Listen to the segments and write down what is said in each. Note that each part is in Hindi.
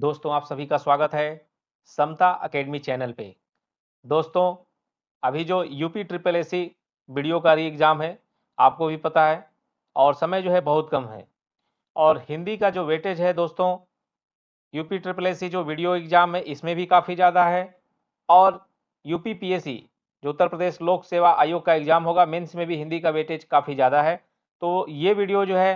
दोस्तों आप सभी का स्वागत है समता एकेडमी चैनल पे। दोस्तों अभी जो यूपी ट्रिपल एसी वीडियो का री एग्ज़ाम है आपको भी पता है और समय जो है बहुत कम है और हिंदी का जो वेटेज है दोस्तों यूपी ट्रिपल एसी जो वीडियो एग्ज़ाम है इसमें भी काफ़ी ज़्यादा है और यूपी पीएससी जो उत्तर प्रदेश लोक सेवा आयोग का एग्ज़ाम होगा मेंस में भी हिंदी का वेटेज काफ़ी ज़्यादा है। तो ये वीडियो जो है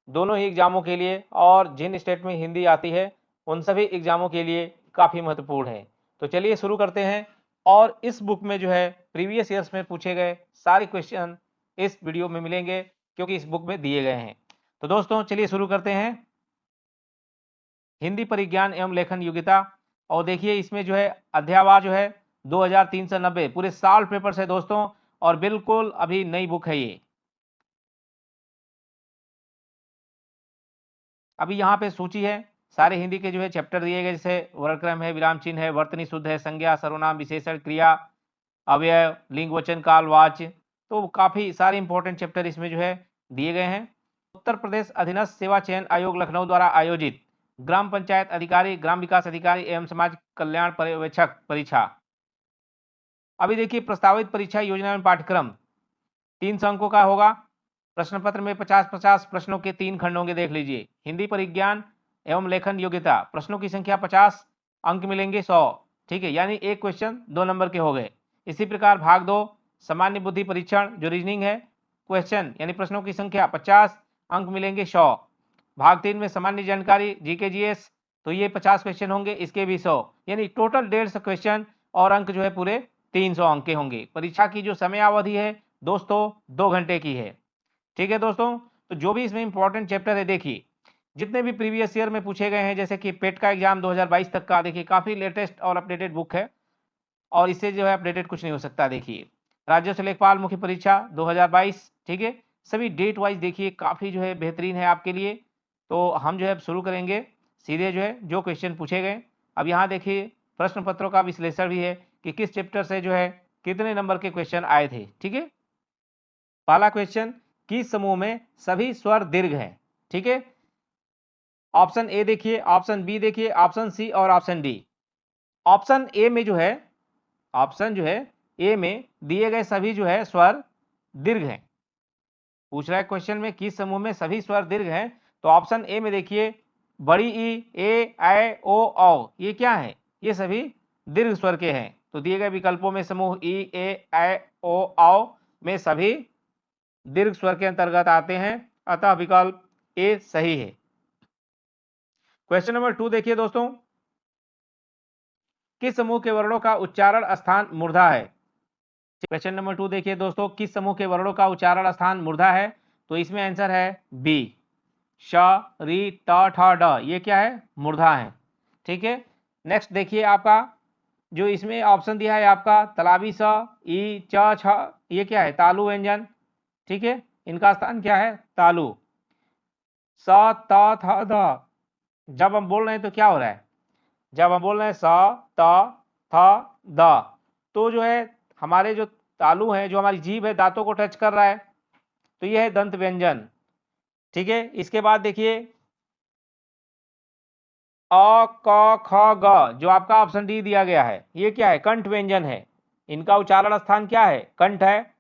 दोनों ही एग्ज़ामों के लिए और जिन स्टेट में हिंदी आती है उन सभी एग्ज़ामों के लिए काफ़ी महत्वपूर्ण है। तो चलिए शुरू करते हैं और इस बुक में जो है प्रीवियस ईयर्स में पूछे गए सारे क्वेश्चन इस वीडियो में मिलेंगे क्योंकि इस बुक में दिए गए हैं। तो दोस्तों चलिए शुरू करते हैं। हिंदी परिज्ञान एवं लेखन योग्यता और देखिए इसमें जो है अध्यायवार जो है 2390 पूरे साल पेपर्स है दोस्तों और बिल्कुल अभी नई बुक है ये। अभी यहाँ पे सूची है सारे हिंदी के जो है चैप्टर दिए गए जैसे वर्णक्रम है, विराम चिन्ह है, वर्तनी शुद्ध है, संज्ञा, सर्वनाम, विशेषण, क्रिया, अव्यय, लिंग, वचन, काल, वाच्य। तो काफी सारे इंपॉर्टेंट चैप्टर इसमें जो है दिए गए हैं। उत्तर प्रदेश अधीनस्थ सेवा चयन आयोग लखनऊ द्वारा आयोजित ग्राम पंचायत अधिकारी, ग्राम विकास अधिकारी एवं समाज कल्याण पर्यवेक्षक परीक्षा। अभी देखिए प्रस्तावित परीक्षा योजना में पाठ्यक्रम 300 अंकों का होगा। प्रश्न पत्र में 50-50 प्रश्नों के 3 खंड होंगे, देख लीजिए। हिंदी परिज्ञान एवं लेखन योग्यता प्रश्नों की संख्या 50, अंक मिलेंगे 100। ठीक है, यानी एक क्वेश्चन 2 नंबर के हो गए। इसी प्रकार भाग 2 सामान्य बुद्धि परीक्षण जो रीजनिंग है, क्वेश्चन यानी प्रश्नों की संख्या 50, अंक मिलेंगे 100। भाग 3 में सामान्य जानकारी जीके जीएस, तो ये 50 क्वेश्चन होंगे, इसके भी 100, यानी टोटल 150 क्वेश्चन और अंक जो है पूरे 300 अंक के होंगे। परीक्षा की जो समय अवधि है दोस्तों 2 घंटे की है। ठीक है दोस्तों, तो जो भी इसमें इंपॉर्टेंट चैप्टर है देखिए जितने भी प्रीवियस ईयर में पूछे गए हैं जैसे कि पेट का एग्जाम 2022 तक का, देखिए काफी लेटेस्ट और अपडेटेड बुक है और इससे जो है अपडेटेड कुछ नहीं हो सकता। देखिए राजस्व लेखपाल मुख्य परीक्षा 2022, ठीक है, सभी डेट वाइज देखिए काफी जो है बेहतरीन है आपके लिए। तो हम जो है शुरू करेंगे सीधे जो है जो क्वेश्चन पूछे गए। अब यहाँ देखिए प्रश्न पत्रों का विश्लेषण भी है कि किस चैप्टर से जो है कितने नंबर के क्वेश्चन आए थे। ठीक है, पहला क्वेश्चन, किस समूह में सभी स्वर दीर्घ हैं? ठीक है, ऑप्शन ए देखिए, ऑप्शन बी देखिए, ऑप्शन सी और ऑप्शन डी। ऑप्शन ए में जो है, ऑप्शन जो है ए में दिए गए सभी जो है स्वर दीर्घ हैं। पूछ रहा है क्वेश्चन में किस समूह में सभी स्वर दीर्घ हैं, तो ऑप्शन ए में देखिए बड़ी ई, ए, ऐ, ओ, औ, ये क्या है? ये सभी दीर्घ स्वर के हैं। तो दिए गए विकल्पों में समूह ई, ए, ऐ, ओ, औ में सभी दीर्घ स्वर के अंतर्गत आते हैं, अतः विकल्प ए सही है। क्वेश्चन नंबर 2 देखिए दोस्तों, किस समूह के वर्णों का उच्चारण स्थान मूर्धा है? क्वेश्चन नंबर 2 देखिए दोस्तों, किस समूह के वर्णों का उच्चारण स्थान मूर्धा है? तो इसमें आंसर है बी, श, री, ट, ठ, ड, ये क्या है? मूर्धा है। ठीक है, नेक्स्ट देखिए आपका जो इसमें ऑप्शन दिया है आपका तलाबी स, ई, च, छ, ये क्या है? तालु व्यंजन। ठीक है, इनका स्थान क्या है? तालु। स, त, थ, ध, जब हम बोल रहे हैं तो क्या हो रहा है? जब हम बोल रहे हैं स, त, थ, द, तो जो है हमारे जो तालु है, जो हमारी जीभ है, दांतों को टच कर रहा है, तो यह है दंत व्यंजन। ठीक है, इसके बाद देखिए अ, क, ख, ग, जो आपका ऑप्शन डी दिया गया है, ये क्या है? कंठ व्यंजन है। इनका उच्चारण स्थान क्या है? कंठ है।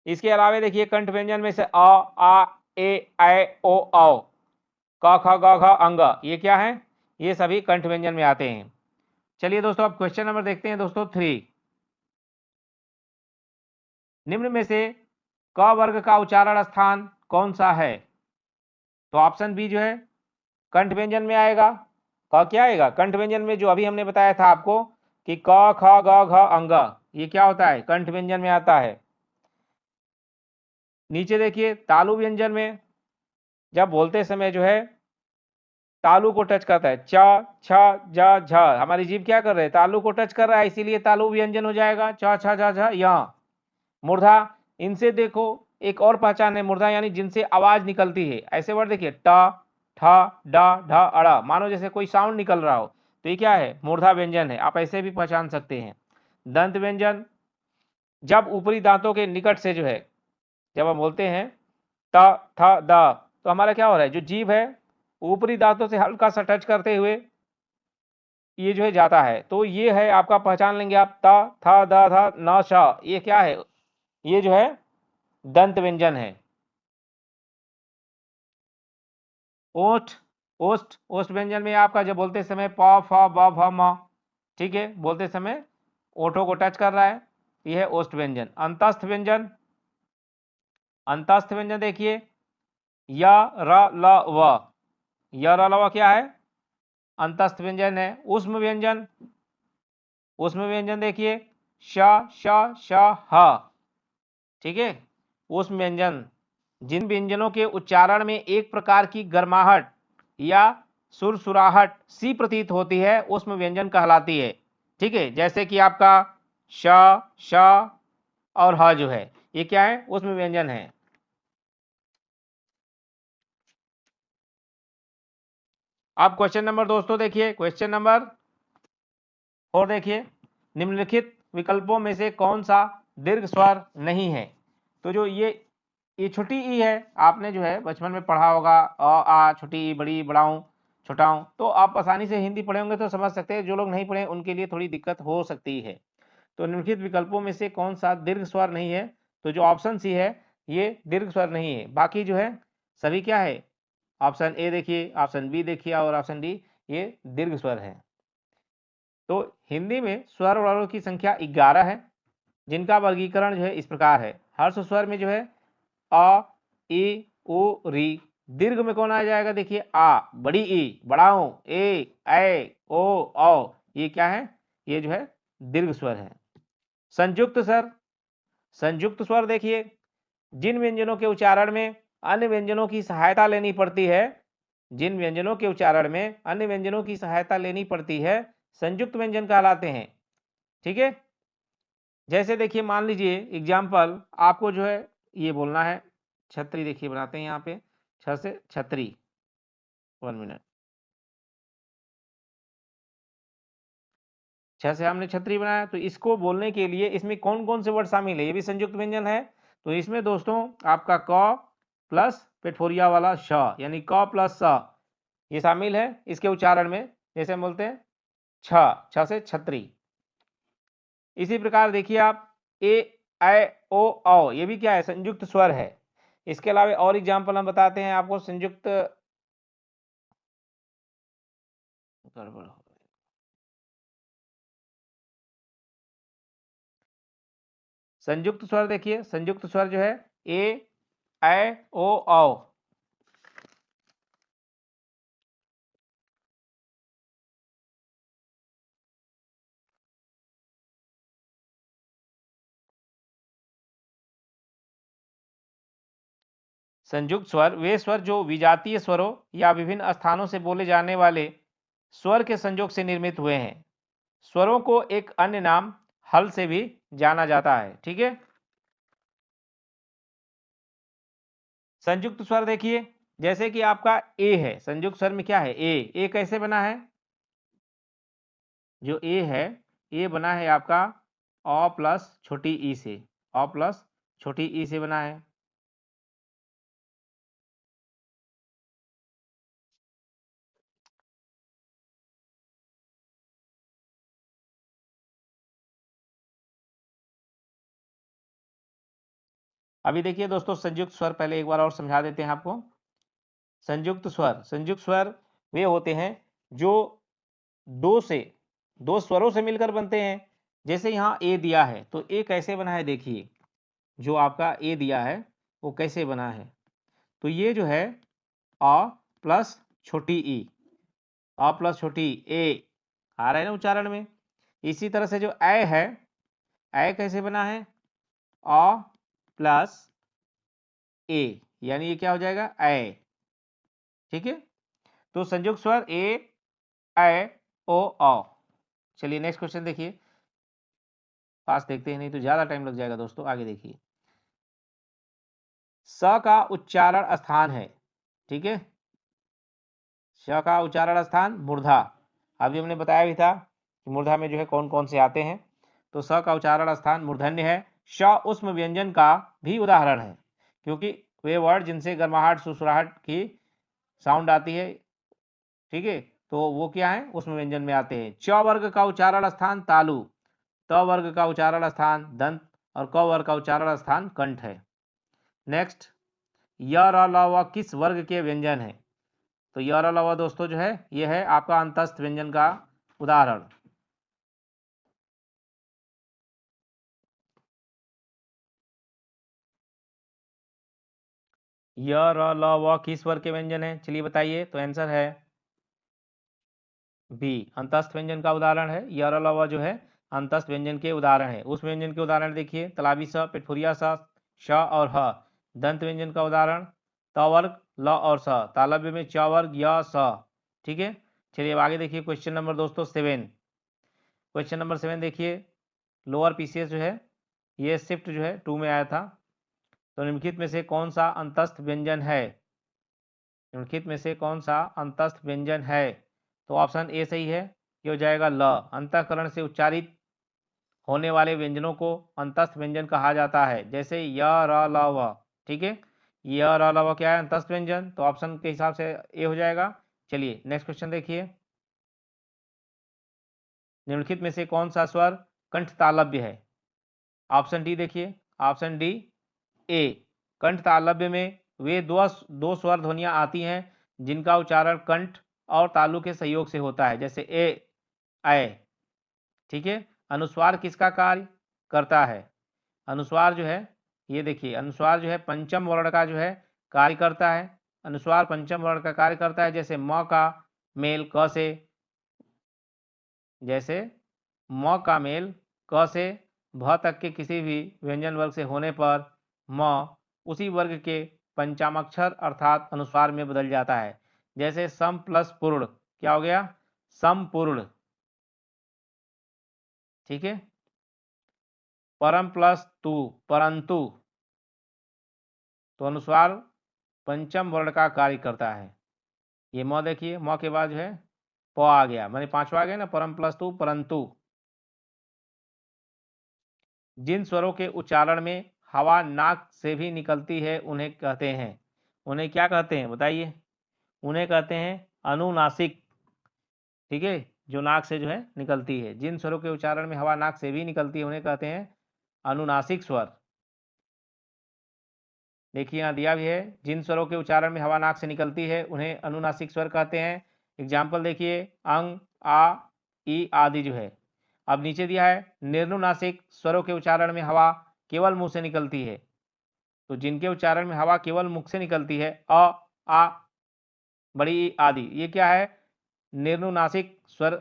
इसके अलावा देखिए कंठ व्यंजन में से अ, आ, ए, ऐ, ओ, औ, क, ख, ग, घ, अंग, ये क्या है? ये सभी कंठ व्यंजन में आते हैं। चलिए दोस्तों अब क्वेश्चन नंबर देखते हैं दोस्तों 3। निम्न में से क वर्ग का उच्चारण स्थान कौन सा है? तो ऑप्शन बी जो है कंठ व्यंजन में आएगा। क क्या आएगा? कंठ व्यंजन में, जो अभी हमने बताया था आपको कि क, ख, ग, घ, अंग, ये क्या होता है? कंठ व्यंजन में आता है। नीचे देखिए तालु व्यंजन में जब बोलते समय जो है तालु को टच करता है, च, छ, ज, झ, हमारी जीभ क्या कर रहे हैं? तालु को टच कर रहा है, इसीलिए तालु व्यंजन हो जाएगा। च, छ, ज, झ, य। मूर्धा, इनसे देखो एक और पहचान है मूर्धा, यानी जिनसे आवाज निकलती है। ऐसे वर्ड देखिए ट, ठ, ड, ढ, अड़, मानो जैसे कोई साउंड निकल रहा हो, तो ये क्या है? मूर्धा व्यंजन है। आप ऐसे भी पहचान सकते हैं। दंत व्यंजन, जब ऊपरी दांतों के निकट से जो है जब हम बोलते हैं त, थ, द, तो हमारा क्या हो रहा है? जो जीभ है ऊपरी दांतों से हल्का सा टच करते हुए ये जो है जाता है। तो ये है आपका, पहचान लेंगे आप, ता, था, दा, था, ना, शा, ये क्या है, ये जो है दंत व्यंजन है। ओठ, ओष्ठ, ओष्ठ व्यंजन में आपका जब बोलते समय प, फ, ब, भ, म, ठीक है, बोलते समय ओठों को टच कर रहा है, यह है ओष्ठ व्यंजन। अंतस्थ व्यंजन, अंतस्थ व्यंजन देखिए, य, र, ल, व, य, र, ल, व क्या है, अंतस्थ व्यंजन है। ऊष्म व्यंजन, ऊष्म व्यंजन देखिए, श, श, श, ह, ठीक है। ऊष्म व्यंजन, जिन व्यंजनों के उच्चारण में एक प्रकार की गर्माहट या सुरसुराहट सी प्रतीत होती है, ऊष्म व्यंजन कहलाती है, ठीक है। जैसे कि आपका श, श और ह जो है, ये क्या है, ऊष्म व्यंजन है। अब क्वेश्चन नंबर दोस्तों देखिए, क्वेश्चन नंबर 4 देखिए, निम्नलिखित विकल्पों में से कौन सा दीर्घ स्वर नहीं है। तो जो ये छोटी ई है, आपने जो है बचपन में पढ़ा होगा, अ, आ, छोटी ई, बड़ी, बड़ाऊं, छोटाऊं, तो आप आसानी से हिंदी पढ़े होंगे तो समझ सकते हैं। जो लोग नहीं पढ़े उनके लिए थोड़ी दिक्कत हो सकती है। तो निम्नलिखित विकल्पों में से कौन सा दीर्घ स्वर नहीं है, तो जो ऑप्शन सी है ये दीर्घ स्वर नहीं है, बाकी जो है सभी क्या है, ऑप्शन ए देखिए, ऑप्शन बी देखिए और ऑप्शन डी, ये दीर्घ स्वर है। तो हिंदी में स्वर वर्णों की संख्या 11 है, जिनका वर्गीकरण जो है इस प्रकार है। हर्ष स्वर में जो है अ, ई, उ, री। दीर्घ में कौन आ जाएगा, देखिए आ, बड़ी ई, बड़ाऊ, ए, ओ, औ, ये क्या है, ये जो है दीर्घ स्वर है। संयुक्त स्वर, संयुक्त स्वर देखिए, जिन व्यंजनों के उच्चारण में अन्य व्यंजनों की सहायता लेनी पड़ती है, जिन व्यंजनों के उच्चारण में अन्य व्यंजनों की सहायता लेनी पड़ती है, संयुक्त व्यंजन कहलाते हैं, ठीक है। जैसे देखिए, मान लीजिए एग्जाम्पल, आपको जो है ये बोलना है छतरी, देखिए बनाते हैं यहाँ पे, छ से छतरी, 1 मिनट, छ से हमने छतरी बनाया, तो इसको बोलने के लिए इसमें कौन कौन से वर्ड शामिल है, ये भी संयुक्त व्यंजन है। तो इसमें दोस्तों आपका क प्लस पेटफोरिया वाला श, यानी क प्लस स, ये शामिल है इसके उच्चारण में। जैसे हम बोलते हैं छ से छतरी। इसी प्रकार देखिए आप, ए, ऐ, ओ, औ, ये भी क्या है, संयुक्त स्वर है। इसके अलावा और एग्जाम्पल हम बताते हैं आपको, संयुक्त, गड़बड़, संयुक्त स्वर देखिए, संयुक्त स्वर जो है ए, ऐ, ओ, औ। संयुक्त स्वर वे स्वर जो विजातीय स्वरों या विभिन्न स्थानों से बोले जाने वाले स्वर के संयोग से निर्मित हुए हैं। स्वरों को एक अन्य नाम हल से भी जाना जाता है, ठीक है। संयुक्त स्वर देखिए, जैसे कि आपका ए है, संयुक्त स्वर में क्या है, ए कैसे बना है, जो ए है, ए बना है आपका अ प्लस छोटी ई से, अ प्लस छोटी ई से बना है। अभी देखिए दोस्तों, संयुक्त स्वर पहले एक बार और समझा देते हैं आपको। संयुक्त स्वर, संयुक्त स्वर वे होते हैं जो दो से, दो स्वरों से मिलकर बनते हैं। जैसे यहाँ ए दिया है, तो ए कैसे बना है, देखिए जो आपका ए दिया है वो कैसे बना है, तो ये जो है अ प्लस छोटी ई, अ प्लस छोटी ए आ रहा है ना उच्चारण में। इसी तरह से जो ऐ है, ऐ कैसे बना है, अ प्लस ए, यानी ये क्या हो जाएगा, ऐ, ठीक है। तो संयुक्त स्वर ए, ऐ, ओ, औ। चलिए नेक्स्ट क्वेश्चन देखिए, पास देखते हैं नहीं तो ज्यादा टाइम लग जाएगा दोस्तों, आगे देखिए। स का उच्चारण स्थान है, ठीक है, स का उच्चारण स्थान मूर्धा। अभी हमने बताया भी था कि मूर्धा में जो है कौन कौन से आते हैं। तो स का उच्चारण स्थान मूर्धन्य है। श उष्म व्यंजन का भी उदाहरण है, क्योंकि वे वर्ड जिनसे गर्माहट सुसुराहट की साउंड आती है, ठीक है, तो वो क्या है, उसमें व्यंजन में आते हैं। च वर्ग का उच्चारण स्थान तालु, त वर्ग का उच्चारण स्थान दंत और क वर्ग का उच्चारण स्थान कंठ है। नेक्स्ट, य र ल व किस वर्ग के व्यंजन है? तो य र ल व दोस्तों जो है ये है आपका अंतस्थ व्यंजन का उदाहरण। य र ल व किस वर्ग के व्यंजन है, चलिए बताइए। तो आंसर है बी, अंतस्थ व्यंजन का उदाहरण है। य र ल व जो है अंतस्थ व्यंजन के उदाहरण है। उस व्यंजन के उदाहरण देखिए, तलाबी स, पेटफुरिया स, श और ह। दंत व्यंजन का उदाहरण त वर्ग, ल और स। तालव्य में च वर्ग, य, स। ठीक है, चलिए अब आगे देखिए क्वेश्चन नंबर दोस्तों 7। क्वेश्चन नंबर 7 देखिए, लोअर पीसीएस जो है ये शिफ्ट जो है 2 में आया था। तो निम्नलिखित में से कौन सा अंतस्थ व्यंजन है? निम्नलिखित में से कौन सा अंतस्थ व्यंजन है? तो ऑप्शन ए सही है, ये हो जाएगा ल। अंतःकरण से उच्चारित होने वाले व्यंजनों को अंतस्थ व्यंजन कहा जाता है, जैसे य र ल व। ठीक है, य र ल व क्या है, अंतस्थ व्यंजन, तो ऑप्शन के हिसाब से ए हो जाएगा। चलिए नेक्स्ट क्वेश्चन देखिए, निम्नलिखित में से कौन सा स्वर कंठ तालव्य है? ऑप्शन डी देखिए, ऑप्शन डी ए। कंठ तालव्य में वे दो स्वर ध्वनियां आती हैं जिनका उच्चारण कंठ और तालु के सहयोग से होता है, जैसे ए, ऐ। ठीक है, अनुस्वार किसका कार्य करता है? अनुस्वार जो है ये देखिए, अनुस्वार जो है पंचम वर्ण का जो है कार्य करता है। अनुस्वार पंचम वर्ण का कार्य करता है, जैसे म का मेल क से, जैसे म का मेल क से भ तक के किसी भी व्यंजन वर्ग से होने पर म उसी वर्ग के पंचमाक्षर अर्थात अनुस्वार में बदल जाता है। जैसे सम प्लस पूर्ण क्या हो गया, समपूर्ण। ठीक है, परम प्लस तु, परंतु। तो अनुस्वार पंचम वर्ण का कार्य करता है। ये म देखिए, म के बाद जो है प आ गया, मैंने पांचवा आ गया ना, परम प्लस तु, परंतु। जिन स्वरों के उच्चारण में हवा नाक से भी निकलती है उन्हें कहते हैं, उन्हें क्या कहते हैं बताइए? उन्हें कहते हैं अनुनासिक। ठीक है, जो नाक से जो है निकलती है, जिन स्वरों के उच्चारण में हवा नाक से भी निकलती है उन्हें कहते हैं अनुनासिक स्वर। देखिए यहाँ दिया भी है, जिन स्वरों के उच्चारण में हवा नाक से निकलती है उन्हें अनुनासिक स्वर कहते हैं। एग्जाम्पल देखिए, अंग, आ, ई आदि जो है। अब नीचे दिया है, निर्नुनासिक स्वरों के उच्चारण में हवा केवल मुंह से निकलती है। तो जिनके उच्चारण में हवा केवल मुख से निकलती है, अ, आ, बड़ी ई आदि, ये क्या है, निर्नुनासिक स्वर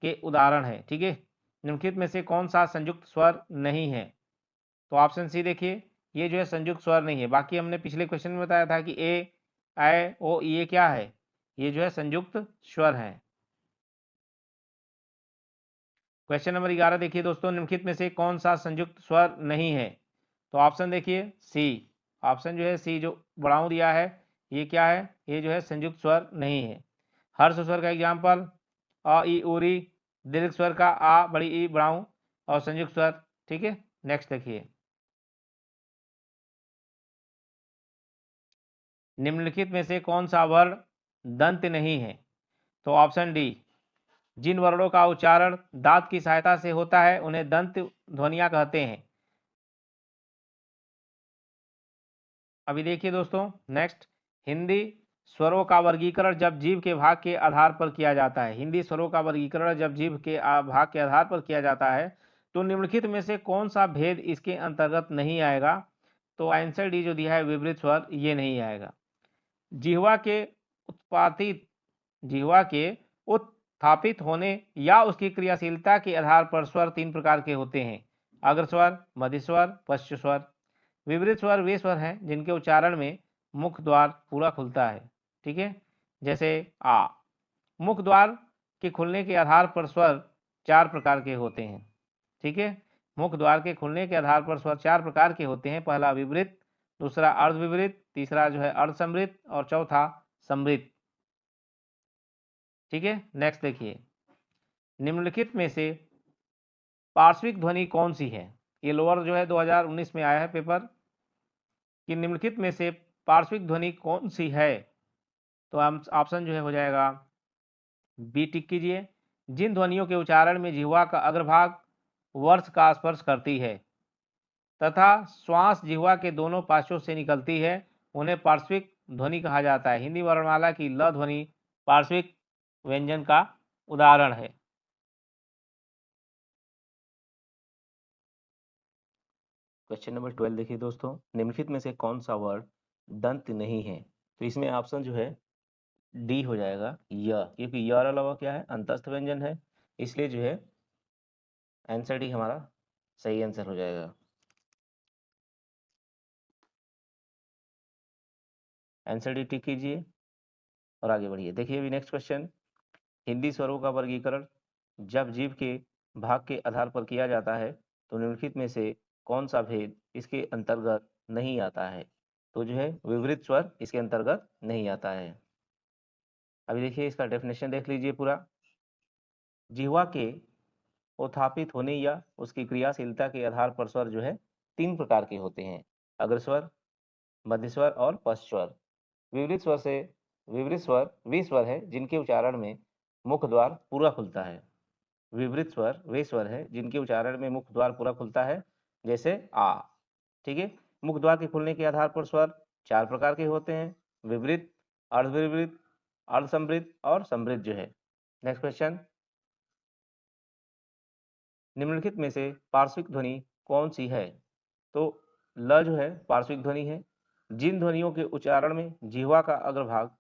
के उदाहरण है। ठीक है, निम्नलिखित में से कौन सा संयुक्त स्वर नहीं है? तो ऑप्शन सी देखिए, ये जो है संयुक्त स्वर नहीं है। बाकी हमने पिछले क्वेश्चन में बताया था कि ए, ऐ, ओ, ये क्या है, ये जो है संयुक्त स्वर है। क्वेश्चन नंबर 11 देखिए दोस्तों, निम्नलिखित में से कौन सा संयुक्त स्वर नहीं है? तो ऑप्शन देखिए सी, ऑप्शन जो है सी जो बढ़ाऊं दिया है, ये क्या है, ये जो है संयुक्त स्वर नहीं है। हर्ष स्वर का एग्जाम्पल अ, ई, उरी, दीर्घ स्वर का आ, बड़ी ई, बढ़ाऊं, और संयुक्त स्वर। ठीक है, नेक्स्ट देखिए, निम्नलिखित में से कौन सा वर्ण दंत नहीं है? तो ऑप्शन डी, जिन वर्णों का उच्चारण दांत की सहायता से होता है उन्हें दंत ध्वनियां कहते हैं। अभी देखिए दोस्तों नेक्स्ट, हिंदी स्वरों का वर्गीकरण जब जीभ के भाग के आधार पर किया जाता है। हिंदी स्वरों का वर्गीकरण जब जीभ के भाग के आधार पर किया जाता है तो निम्नलिखित में से कौन सा भेद इसके अंतर्गत नहीं आएगा? तो आंसर डी जो दिया है विपरीत स्वर, ये नहीं आएगा। जिह्वा के उत्पादित, जिह्वा के उत्थापित होने या उसकी क्रियाशीलता के आधार पर स्वर 3 प्रकार के होते हैं, अग्रस्वर, मध्यस्वर, पश्च स्वर। विपरीत स्वर वे स्वर हैं जिनके उच्चारण में मुख द्वार पूरा खुलता है। ठीक है, जैसे आ। मुख द्वार के खुलने के आधार पर स्वर 4 प्रकार के होते हैं। ठीक है, मुख द्वार के खुलने के आधार पर स्वर 4 प्रकार के होते हैं। पहला विपरीत, दूसरा अर्ध विपरीत, तीसरा जो है अर्ध समृद्ध, और चौथा समृद्ध। ठीक है, नेक्स्ट देखिए, निम्नलिखित में से पार्श्विक ध्वनि कौन सी है? ये लोअर जो है 2019 में आया है पेपर, कि निम्नलिखित में से पार्श्विक ध्वनि कौन सी है? तो हम ऑप्शन जो है हो जाएगा बी टिक कीजिए। जिन ध्वनियों के उच्चारण में जिह्वा का अग्रभाग वर्ष का स्पर्श करती है तथा श्वास जिह्वा के दोनों पार्श्वों से निकलती है, उन्हें पार्श्विक ध्वनि कहा जाता है। हिंदी वर्णमाला की ल ध्वनि पार्श्विक व्यंजन का उदाहरण है। क्वेश्चन नंबर 12 देखिए दोस्तों, निम्नलिखित में से कौन सा वर्ड दंत नहीं है? तो इसमें ऑप्शन जो है डी हो जाएगा य, क्योंकि य अलावा क्या है, अंतस्थ व्यंजन है, इसलिए जो है आंसर डी हमारा सही आंसर हो जाएगा। आंसर डी टिक कीजिए और आगे बढ़िए। देखिए अभी नेक्स्ट क्वेश्चन, हिंदी स्वरों का वर्गीकरण जब जीभ के भाग के आधार पर किया जाता है तो निम्नलिखित में से कौन सा भेद इसके अंतर्गत नहीं आता है? तो जो है विपरीत स्वर इसके अंतर्गत नहीं आता है। अभी देखिए इसका डेफिनेशन देख लीजिए पूरा। जिह्वा के उत्थापित होने या उसकी क्रियाशीलता के आधार पर स्वर जो है 3 प्रकार के होते हैं, अग्रस्वर, मध्य स्वर और पश्च स्वर। विपरीत स्वर से विपरीत स्वर वे स्वर है जिनके उच्चारण में मुख द्वार पूरा खुलता है। विपरीत स्वर वे स्वर है जिनके उच्चारण में मुख द्वार पूरा खुलता है, जैसे आ। ठीक है, मुख द्वार के खुलने के आधार पर स्वर 4 प्रकार के होते हैं, विपरीत, अर्धविपरीत, अर्धसमृद्ध और समृद्ध जो है। नेक्स्ट क्वेश्चन, निम्नलिखित में से पार्श्विक ध्वनि कौन सी है? तो ल जो है पार्श्विक ध्वनि है। जिन ध्वनियों के उच्चारण में जिह्वा का अग्रभाग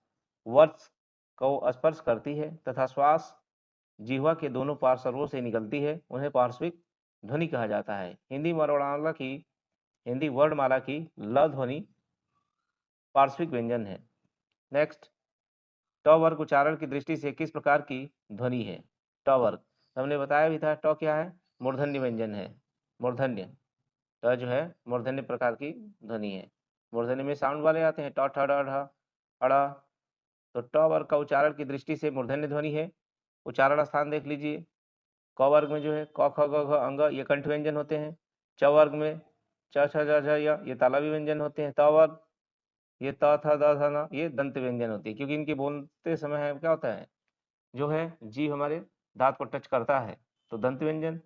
वर्ष को स्पर्श करती है तथा श्वास जिह्वा के दोनों पार्श्वों से निकलती है, उन्हें पार्श्विक ध्वनि कहा जाता है। हिंदी वर्णमाला की ल ध्वनि पार्श्विक व्यंजन है। नेक्स्ट, ट वर्ग उच्चारण की दृष्टि से किस प्रकार की ध्वनि है? ट वर्ग हमने बताया भी था, ट क्या है, मूर्धन्य व्यंजन है। मूर्धन्य ट जो है मूर्धन्य प्रकार की ध्वनि है। मूर्धन्य में साउंड वाले आते हैं, ट ठ ड ढ अड़। तो ट वर्ग का उच्चारण की दृष्टि से मूर्धन्य ध्वनि है। उच्चारण स्थान देख लीजिए। क वर्ग में जो है क ख ग घ अंग ये कंठ व्यंजन होते हैं। च वर्ग में च छ ज झ य ये तालव्य व्यंजन होते हैं। त वर्ग ये त थ द ध न ये दंत व्यंजन होती है, क्योंकि इनके बोलते समय है क्या होता है, जो है जीभ हमारे दांत को टच करता है, तो दंत व्यंजन।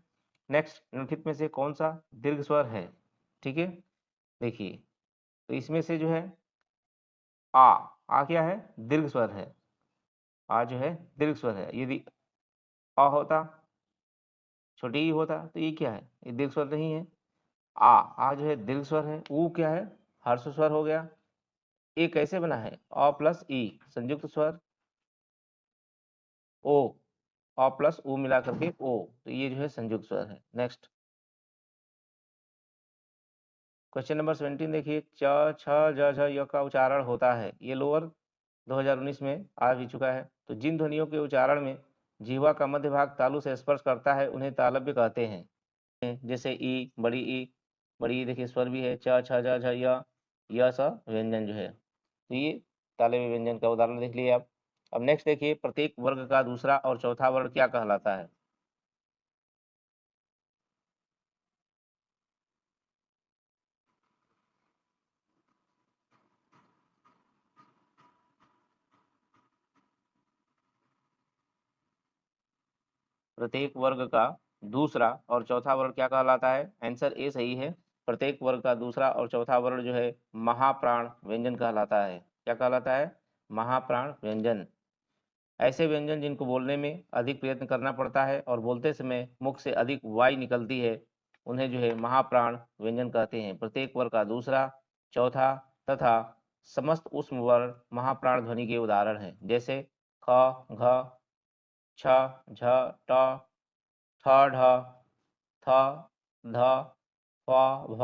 नेक्स्ट, निम्नलिखित में से कौन सा दीर्घ स्वर है? ठीक है, देखिए तो इसमें से जो है आ क्या है, दीर्घ स्वर है। आ जो है दीर्घ स्वर है। यदि अ होता, छोटी ई होता, तो ये क्या है, ये दीर्घ स्वर नहीं है। आ जो है दीर्घ स्वर है। ऊ क्या है, हर्ष स्वर हो गया। ए कैसे बना है, अ प्लस ई संयुक्त स्वर, ओ, अ प्लस ऊ मिला करके ओ, तो ये जो है संयुक्त स्वर है। नेक्स्ट, क्वेश्चन नंबर 17 देखिए, च छ ज झ य का उच्चारण होता है, ये लोअर 2019 में आ भी चुका है। तो जिन ध्वनियों के उच्चारण में जिह्वा का मध्य भाग तालु से स्पर्श करता है उन्हें तालव्य कहते हैं, जैसे ई, बड़ी ई देखिए स्वर भी है, च छ ज झ य स व्यंजन जो है, तो ये तालव्य व्यंजन का उदाहरण देख लिए आप। अब नेक्स्ट देखिए, प्रत्येक वर्ग का दूसरा और चौथा वर्ण क्या कहलाता है? प्रत्येक वर्ग का दूसरा और चौथा वर्ण क्या कहलाता है? आंसर ए सही है। प्रत्येक वर्ग का दूसरा और चौथा वर्ण जो है महाप्राण व्यंजन कहलाता है। क्या कहलाता है? महाप्राण व्यंजन। ऐसे व्यंजन जिनको बोलने में अधिक प्रयत्न करना पड़ता है और बोलते समय मुख से अधिक वायु निकलती है, उन्हें जो है महाप्राण व्यंजन कहते हैं। प्रत्येक वर्ग का दूसरा, चौथा तथा समस्त उष्म वर्ण महाप्राण ध्वनि के उदाहरण हैं, जैसे ख, घ, छ, झ, ट, ठ, ढ, थ, ध, फ, भ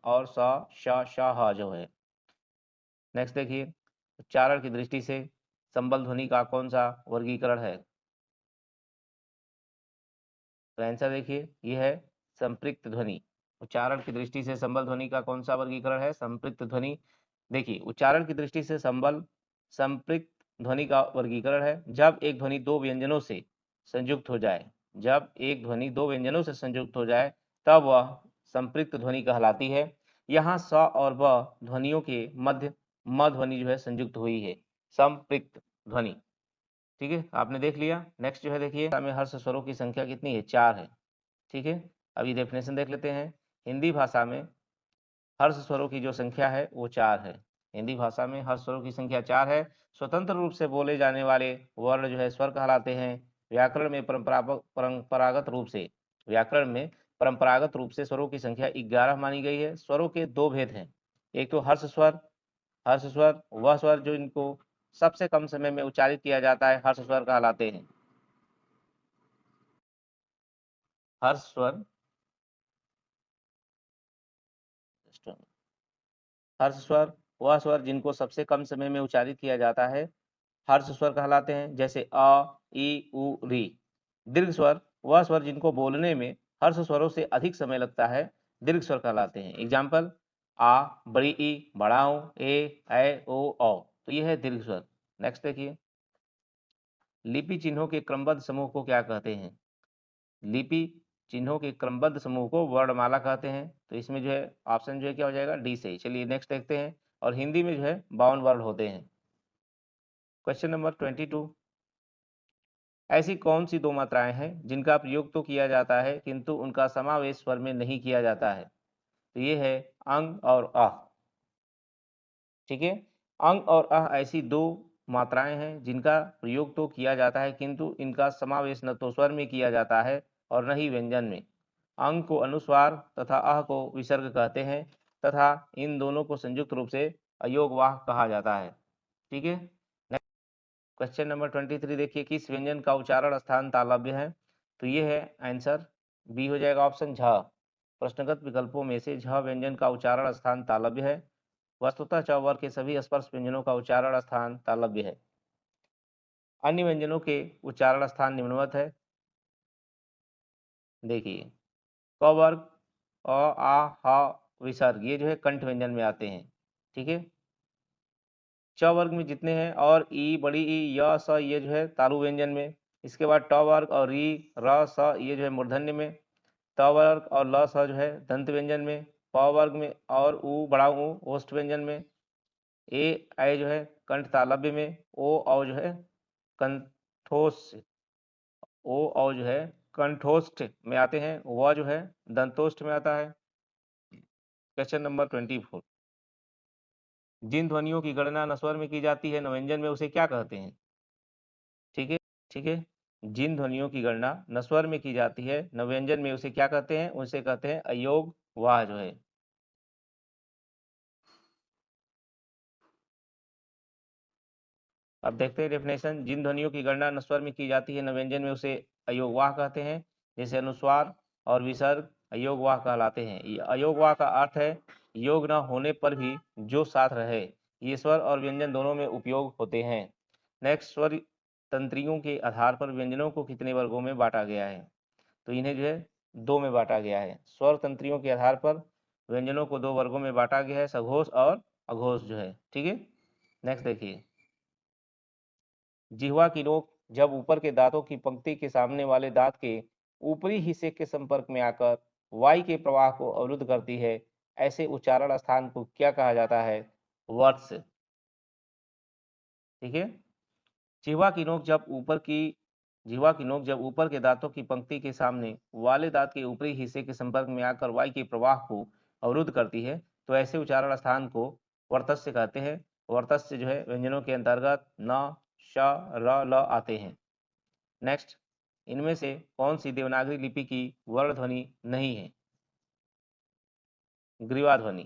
और स, श, श, ह जो है। नेक्स्ट देखिए, उच्चारण की दृष्टि से संबल ध्वनि का कौन सा वर्गीकरण है? तो आंसर देखिए, यह है संपृक्त ध्वनि। उच्चारण की दृष्टि से संबल ध्वनि का कौन सा वर्गीकरण है? संपृक्त ध्वनि। देखिए उच्चारण की दृष्टि से संबल संपृक्त ध्वनि का वर्गीकरण है जब एक ध्वनि दो व्यंजनों से संयुक्त हो जाए। जब एक ध्वनि दो व्यंजनों से संयुक्त हो जाए तब वह संपृक्त ध्वनि कहलाती है। यहाँ स और ब ध्वनियों के मध्य म ध्वनि जो है संयुक्त हुई है, संपृक्त ध्वनि। ठीक है, आपने देख लिया। नेक्स्ट जो है देखिए, में हर्ष स्वरों की संख्या कितनी है? 4 है। ठीक है, अभी डेफिनेशन देख लेते हैं। हिंदी भाषा में हर्ष स्वरों की जो संख्या है वो 4 है। हिंदी भाषा में हर्ष स्वरों की संख्या 4 है। स्वतंत्र रूप से बोले जाने वाले वर्ण जो है स्वर कहलाते हैं। व्याकरण में परंपरागत रूप से स्वरों की संख्या 11 मानी गई है। स्वरों के दो भेद हैं, एक तो हर्ष स्वर वह स्वर जो इनको सबसे कम समय में उच्चारित किया जाता है हर्ष स्वर कहलाते हैं। हर्ष स्वर वह स्वर जिनको सबसे कम समय में उच्चारित किया जाता है हर्ष स्वर कहलाते हैं, जैसे अ, ई, उ, री। दीर्घ स्वर वह स्वर जिनको बोलने में हर्ष स्वरों से अधिक समय लगता है दीर्घ स्वर कहलाते हैं। एग्जाम्पल, आ, बड़ी ई, बड़ा ओ, ए, ओ, औ। तो ये है दीर्घ स्वर। नेक्स्ट देखिए, लिपि चिन्हों के क्रमबद्ध समूह को क्या कहते हैं? लिपि चिन्हों के क्रमबद्ध समूह को वर्णमाला कहते हैं। तो इसमें जो है ऑप्शन जो है क्या हो जाएगा? डी सही। चलिए नेक्स्ट देखते हैं। और हिंदी में जो है 52 वर्ण होते हैं। क्वेश्चन नंबर 22, ऐसी कौन सी दो मात्राएं हैं जिनका प्रयोग तो किया जाता है किंतु उनका समावेश स्वर में नहीं किया जाता है? तो ये है अंग और अ। ठीक है, अंग और अ ऐसी दो मात्राएं हैं जिनका प्रयोग तो किया जाता है किंतु इनका समावेश न तो स्वर में किया जाता है और न ही व्यंजन में। अंग को अनुस्वार तथा अह को विसर्ग कहते हैं तथा इन दोनों को संयुक्त रूप से अयोगवाह कहा जाता है। ठीक है, क्वेश्चन नंबर 23 देखिए, किस व्यंजन का उच्चारण स्थान तालव्य है? तो ये है आंसर बी हो जाएगा ऑप्शन झ। प्रश्नगत विकल्पों में से झ व्यंजन का उच्चारण स्थान तालव्य है। वस्तुतः च वर्ग के सभी स्पर्श व्यंजनों का उच्चारण स्थान तालव्य है। अन्य व्यंजनों के उच्चारण स्थान निम्नवत है। देखिए, क वर्ग, अ, आ, ह, विसर्ग, ये जो है कंठ व्यंजन में आते हैं। ठीक है, च वर्ग में जितने हैं और ई, बड़ी ई, य, स, ये जो है तालु व्यंजन में। इसके बाद ट वर्ग और री, र, स, ये जो है मूर्धन्य में। त वर्ग और ल, स जो है दंत व्यंजन में। प वर्ग में और उ, बड़ा ऊ, ओष्ठ व्यंजन में। ए, ऐ जो है कंठ तालव्य में। ओ, औ जो है कंठोष जो है कंठोष्ठ में आते हैं। व जो है दंतोष्ठ में आता है। क्वेश्चन नंबर 24, जिन ध्वनियों की गणना न स्वर में की जाती है न व्यंजन में, उसे क्या कहते हैं? ठीक है, ठीक है, जिन ध्वनियों की गणना न स्वर में की जाती है न व्यंजन में, उसे क्या कहते हैं? उसे कहते हैं अयोग वाह जो है। अब देखते हैं डेफिनेशन। जिन ध्वनियों की गणना न स्वर में की जाती है न व्यंजन में, उसे अयोगवाह कहते हैं। जैसे अनुस्वार और विसर्ग अयोगवाह कहलाते हैं। ये अयोगवाह का अर्थ है योग न होने पर भी जो साथ रहे। ये स्वर और व्यंजन दोनों में उपयोग होते हैं। नेक्स्ट, स्वर तंत्रियों के आधार पर व्यंजनों को कितने वर्गों में बांटा गया है? तो इन्हें जो है दो में बांटा गया है। स्वर तंत्रियों के आधार पर व्यंजनों को दो वर्गों में बांटा गया है, सघोष और अघोष जो है। ठीक है, नेक्स्ट देखिए, जिह्वा की नोक जब ऊपर के दांतों की पंक्ति के सामने वाले दांत के ऊपरी हिस्से के संपर्क में आकर वायु के प्रवाह को अवरुद्ध करती है, ऐसे उच्चारण स्थान को क्या कहा जाता है? वत्स। ठीक है, जिह्वा की नोक जब ऊपर के दांतों की पंक्ति के सामने वाले दांत के ऊपरी हिस्से के संपर्क में आकर वायु के प्रवाह को अवरुद्ध करती है, तो ऐसे उच्चारण स्थान को वर्तस्य कहते हैं। वर्तस्य जो है व्यंजनों के अंतर्गत न, श, र, ल आते हैं। नेक्स्ट, इनमें से कौन सी देवनागरी लिपि की वर्ण ध्वनि नहीं है? ग्रीवा ध्वनि।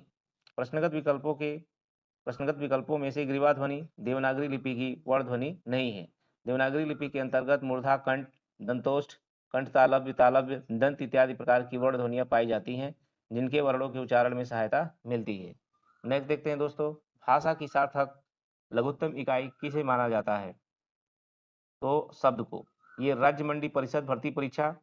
प्रश्नगत विकल्पों में से ग्रीवा ध्वनि देवनागरी लिपि की वर्ण ध्वनि नहीं है। देवनागरी लिपि के अंतर्गत मूर्धा, कंठ, दंतोष्ठ, कंठ तालव्य, तालव्य, दंत इत्यादि प्रकार की वर्ण ध्वनियां पाई जाती हैं जिनके वर्णों के उच्चारण में सहायता मिलती है। नेक्स्ट देखते हैं दोस्तों, भाषा की सार्थक लघुत्तम इकाई किसे माना जाता है? तो शब्द को। ये राज्य मंडी परिषद भर्ती परीक्षा,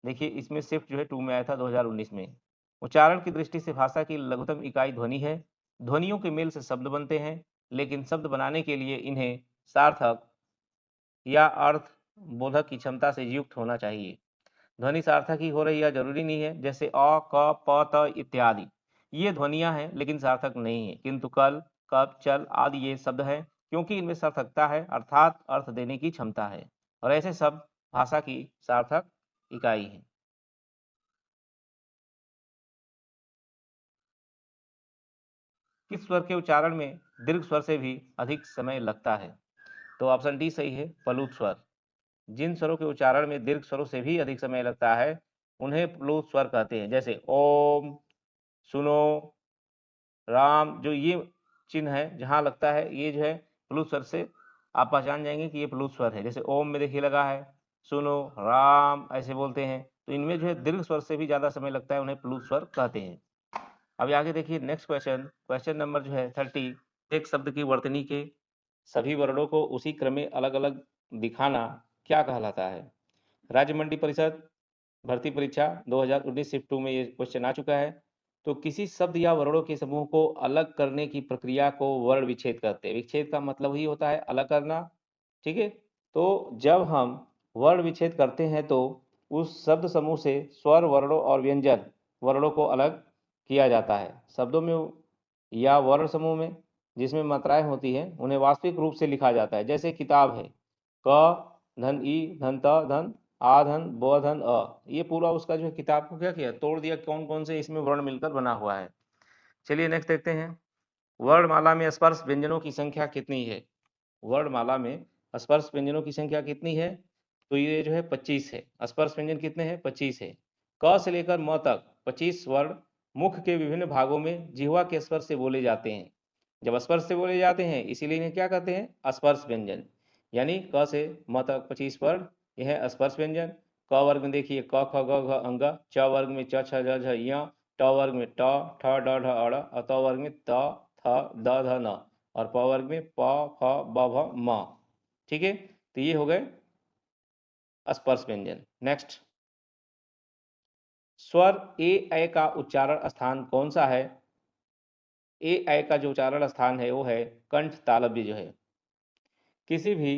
देखिए इसमें शिफ्ट जो है 2 में आया था 2019 में। उच्चारण की दृष्टि से भाषा की लघुत्तम इकाई ध्वनि है। ध्वनियों के मेल से शब्द बनते हैं, लेकिन शब्द बनाने के लिए इन्हें सार्थक या अर्थ बोधक की क्षमता से युक्त होना चाहिए। ध्वनि सार्थक ही हो रही है जरूरी नहीं है। जैसे अ, क, प, त इत्यादि ये ध्वनियां हैं लेकिन सार्थक नहीं है, किंतु कल, कब, चल आदि ये शब्द हैं क्योंकि इनमें सार्थकता है, अर्थात अर्थ देने की क्षमता है, और ऐसे शब्द भाषा की सार्थक इकाई है। किस स्वर के उच्चारण में दीर्घ स्वर से भी अधिक समय लगता है? तो ऑप्शन डी सही है, प्लुत स्वर। जिन स्वरों के उच्चारण में दीर्घ स्वरों से भी अधिक समय लगता है उन्हें प्लुत स्वर कहते हैं, जैसे ओम, सुनो, राम। जो ये चिन्ह है जहां लगता है ये जो है प्लुत स्वर से आप पहचान जाएंगे कि ये प्लुत स्वर है। जैसे ओम में देखिए लगा है, सुनो, राम ऐसे बोलते हैं, तो इनमें जो है दीर्घ स्वर से भी ज्यादा समय लगता है, उन्हें प्लुत स्वर कहते हैं। अभी आगे देखिए नेक्स्ट क्वेश्चन, क्वेश्चन नंबर जो है 30। एक शब्द की वर्तनी के सभी वर्णों को उसी क्रम में अलग अलग दिखाना क्या कहलाता है? राज्य मंडी परिषद भर्ती परीक्षा 2019 शिफ्ट 2 में ये क्वेश्चन आ चुका है। तो किसी शब्द या वर्णों के समूह को अलग करने की प्रक्रिया को वर्ण विच्छेद कहते हैं। विच्छेद का मतलब ही होता है अलग करना, ठीक है। तो जब हम वर्ण विच्छेद करते हैं तो उस शब्द समूह से स्वर वर्णों और व्यंजन वर्णों को अलग किया जाता है। शब्दों में या वर्ण समूह में जिसमें मात्राएं होती हैं उन्हें वास्तविक रूप से लिखा जाता है। जैसे किताब है, क धन ई धन त धन आ धन ब धन अ, ये पूरा उसका जो है किताब को क्या किया, तोड़ दिया, कौन कौन से इसमें वर्ण मिलकर बना हुआ है। चलिए नेक्स्ट देखते हैं, वर्णमाला में स्पर्श व्यंजनों की संख्या कितनी है? वर्णमाला में स्पर्श व्यंजनों की संख्या कितनी है? तो ये जो है 25 है। स्पर्श व्यंजन कितने हैं? 25 है। क से लेकर म तक 25 वर्ण मुख के विभिन्न भागों में जिह्वा के स्पर्श से बोले जाते हैं। जब स्पर्श से बोले जाते हैं इसीलिए इन्हें क्या कहते हैं? स्पर्श व्यंजन। यानी क से म तक 25 वर्ण, यह है स्पर्श व्यंजन। क वर्ग में देखिए क ख ग घ अंग, च वर्ग में च छ ज झ य, ट वर्ग में ट ठ ड ढ अड़, और त वर्ग में त थ द ध न, और प वर्ग में प फ ब भ म। ठीक है, तो ये हो गए स्पर्श व्यंजन। नेक्स्ट, स्वर ए ऐ का उच्चारण स्थान कौन सा है? ए ऐ का जो उच्चारण स्थान है वो है कंठ तालव्य जो है। किसी भी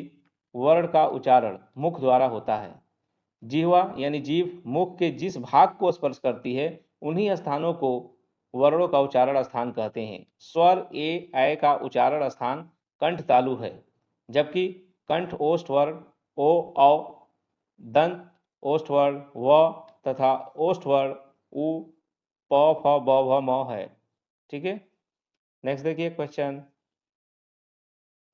वर्ण का उच्चारण मुख द्वारा होता है। जिह्वा यानी जीभ मुख के जिस भाग को स्पर्श करती है उन्हीं स्थानों को वर्णों का उच्चारण स्थान कहते हैं। स्वर ए ऐ का उच्चारण स्थान कंठ तालु है, जबकि कंठ ओष्ठ वर्ण ओ औ, दंत ओष्ठ वर्ण व तथा ओष्ठ वर्ण उ प फ ब भ म है। ठीक है, नेक्स्ट देखिए क्वेश्चन,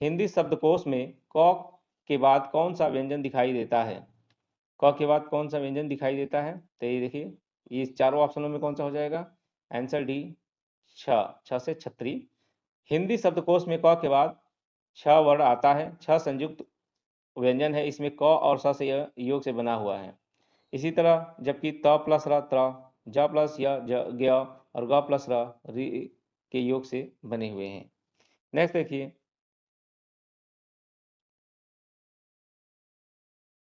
हिंदी शब्दकोश में क के बाद कौन सा व्यंजन दिखाई देता है? क के बाद कौन सा व्यंजन दिखाई देता है? तो ये देखिए, ये चारों ऑप्शनों में कौन सा हो जाएगा? आंसर डी, छ। छ से छतरी। हिंदी शब्दकोश में क के बाद छ वर्ण आता है। छ संयुक्त व्यंजन है, इसमें क और स से योग से बना हुआ है। इसी तरह जबकि त प्लस र त्र, ज प्लस य ज ज्ञ और ग प्लस र रि के योग से बने हुए हैं। नेक्स्ट देखिए,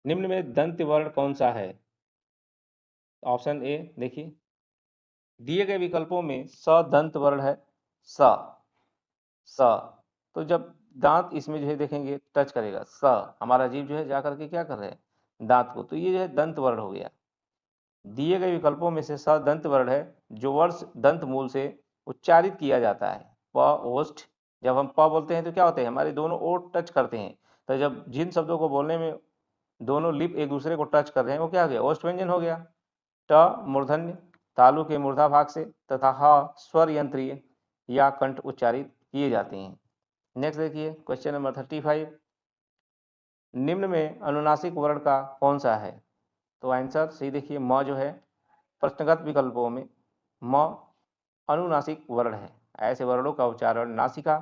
निम्न में दंत वर्ण कौन सा है? ऑप्शन ए देखिए, दिए गए विकल्पों में स दंत वर्ण है। स स, तो जब दांत इसमें जो है देखेंगे टच करेगा, स हमारा जीभ जो है जा करके क्या कर रहे हैं? दांत को, तो ये जो है दंत वर्ण हो गया। दिए गए विकल्पों में से स दंत वर्ण है जो वर्ष दंत मूल से उच्चारित किया जाता है। प ओष्ठ, जब हम प बोलते हैं तो क्या होते हैं? हमारे दोनों ओठ टच करते हैं। तो जब जिन शब्दों को बोलने में दोनों लिप एक दूसरे को टच कर रहे हैं वो क्या हो गया? ओष्ठ व्यंजन हो गया। ट मूर्धन्य तालु के मूर्धा भाग से तथा ह स्वर यंत्रीय या कंठ उच्चारित किए जाते हैं। नेक्स्ट देखिए क्वेश्चन नंबर 35, निम्न में अनुनासिक वर्ण का कौन सा है? तो आंसर सही देखिए, म जो है प्रश्नगत विकल्पों में म अनुनासिक वर्ण है। ऐसे वर्णों का उच्चारण नासिका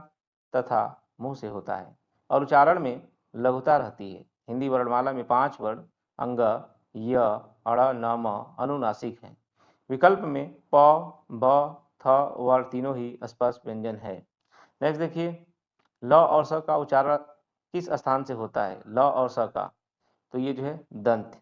तथा मुंह से होता है और उच्चारण में लघुता रहती है। हिंदी वर्णमाला में 5 वर्ण अंग, य, अड़, न, म अनुनासिक हैं। विकल्प में प, ब, थ वर्ण तीनों ही स्पर्श व्यंजन है। नेक्स्ट देखिए, ल और स का उच्चारण किस स्थान से होता है? ल और स का, तो ये जो है दंत।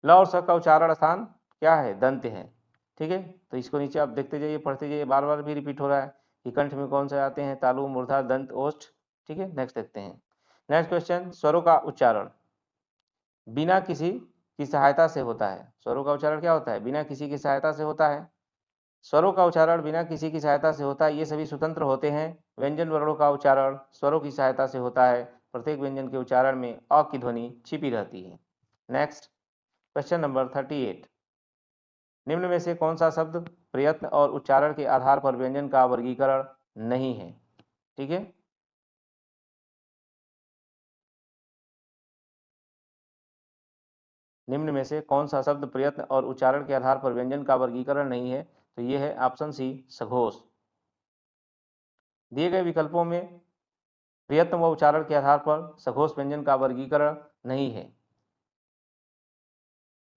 ल और स का उच्चारण स्थान क्या है? दंत है। ठीक है, तो इसको नीचे आप देखते जाइए, पढ़ते जाइए, बार बार भी रिपीट हो रहा है कि कंठ में कौन से आते हैं? तालु, मूर्धा, दंत, ओष्ठ। ठीक है, नेक्स्ट देखते हैं। नेक्स्ट क्वेश्चन, स्वरों का उच्चारण बिना किसी की सहायता से होता है। स्वरों का उच्चारण क्या होता है? बिना किसी की सहायता से होता है। स्वरों का उच्चारण बिना किसी की सहायता से होता है, ये सभी स्वतंत्र होते हैं। व्यंजन वर्णों का उच्चारण स्वरों की सहायता से होता है। प्रत्येक व्यंजन के उच्चारण में अ की ध्वनि छिपी रहती है। नेक्स्ट क्वेश्चन नंबर 38, निम्न में से कौन सा शब्द प्रयत्न और उच्चारण के आधार पर व्यंजन का वर्गीकरण नहीं है? ठीक है, निम्न में से कौन सा शब्द प्रयत्न और उच्चारण के आधार पर व्यंजन का वर्गीकरण नहीं है? तो ये है ऑप्शन सी, सघोष। दिए गए विकल्पों में प्रयत्न व उच्चारण के आधार पर सघोष व्यंजन का वर्गीकरण नहीं है।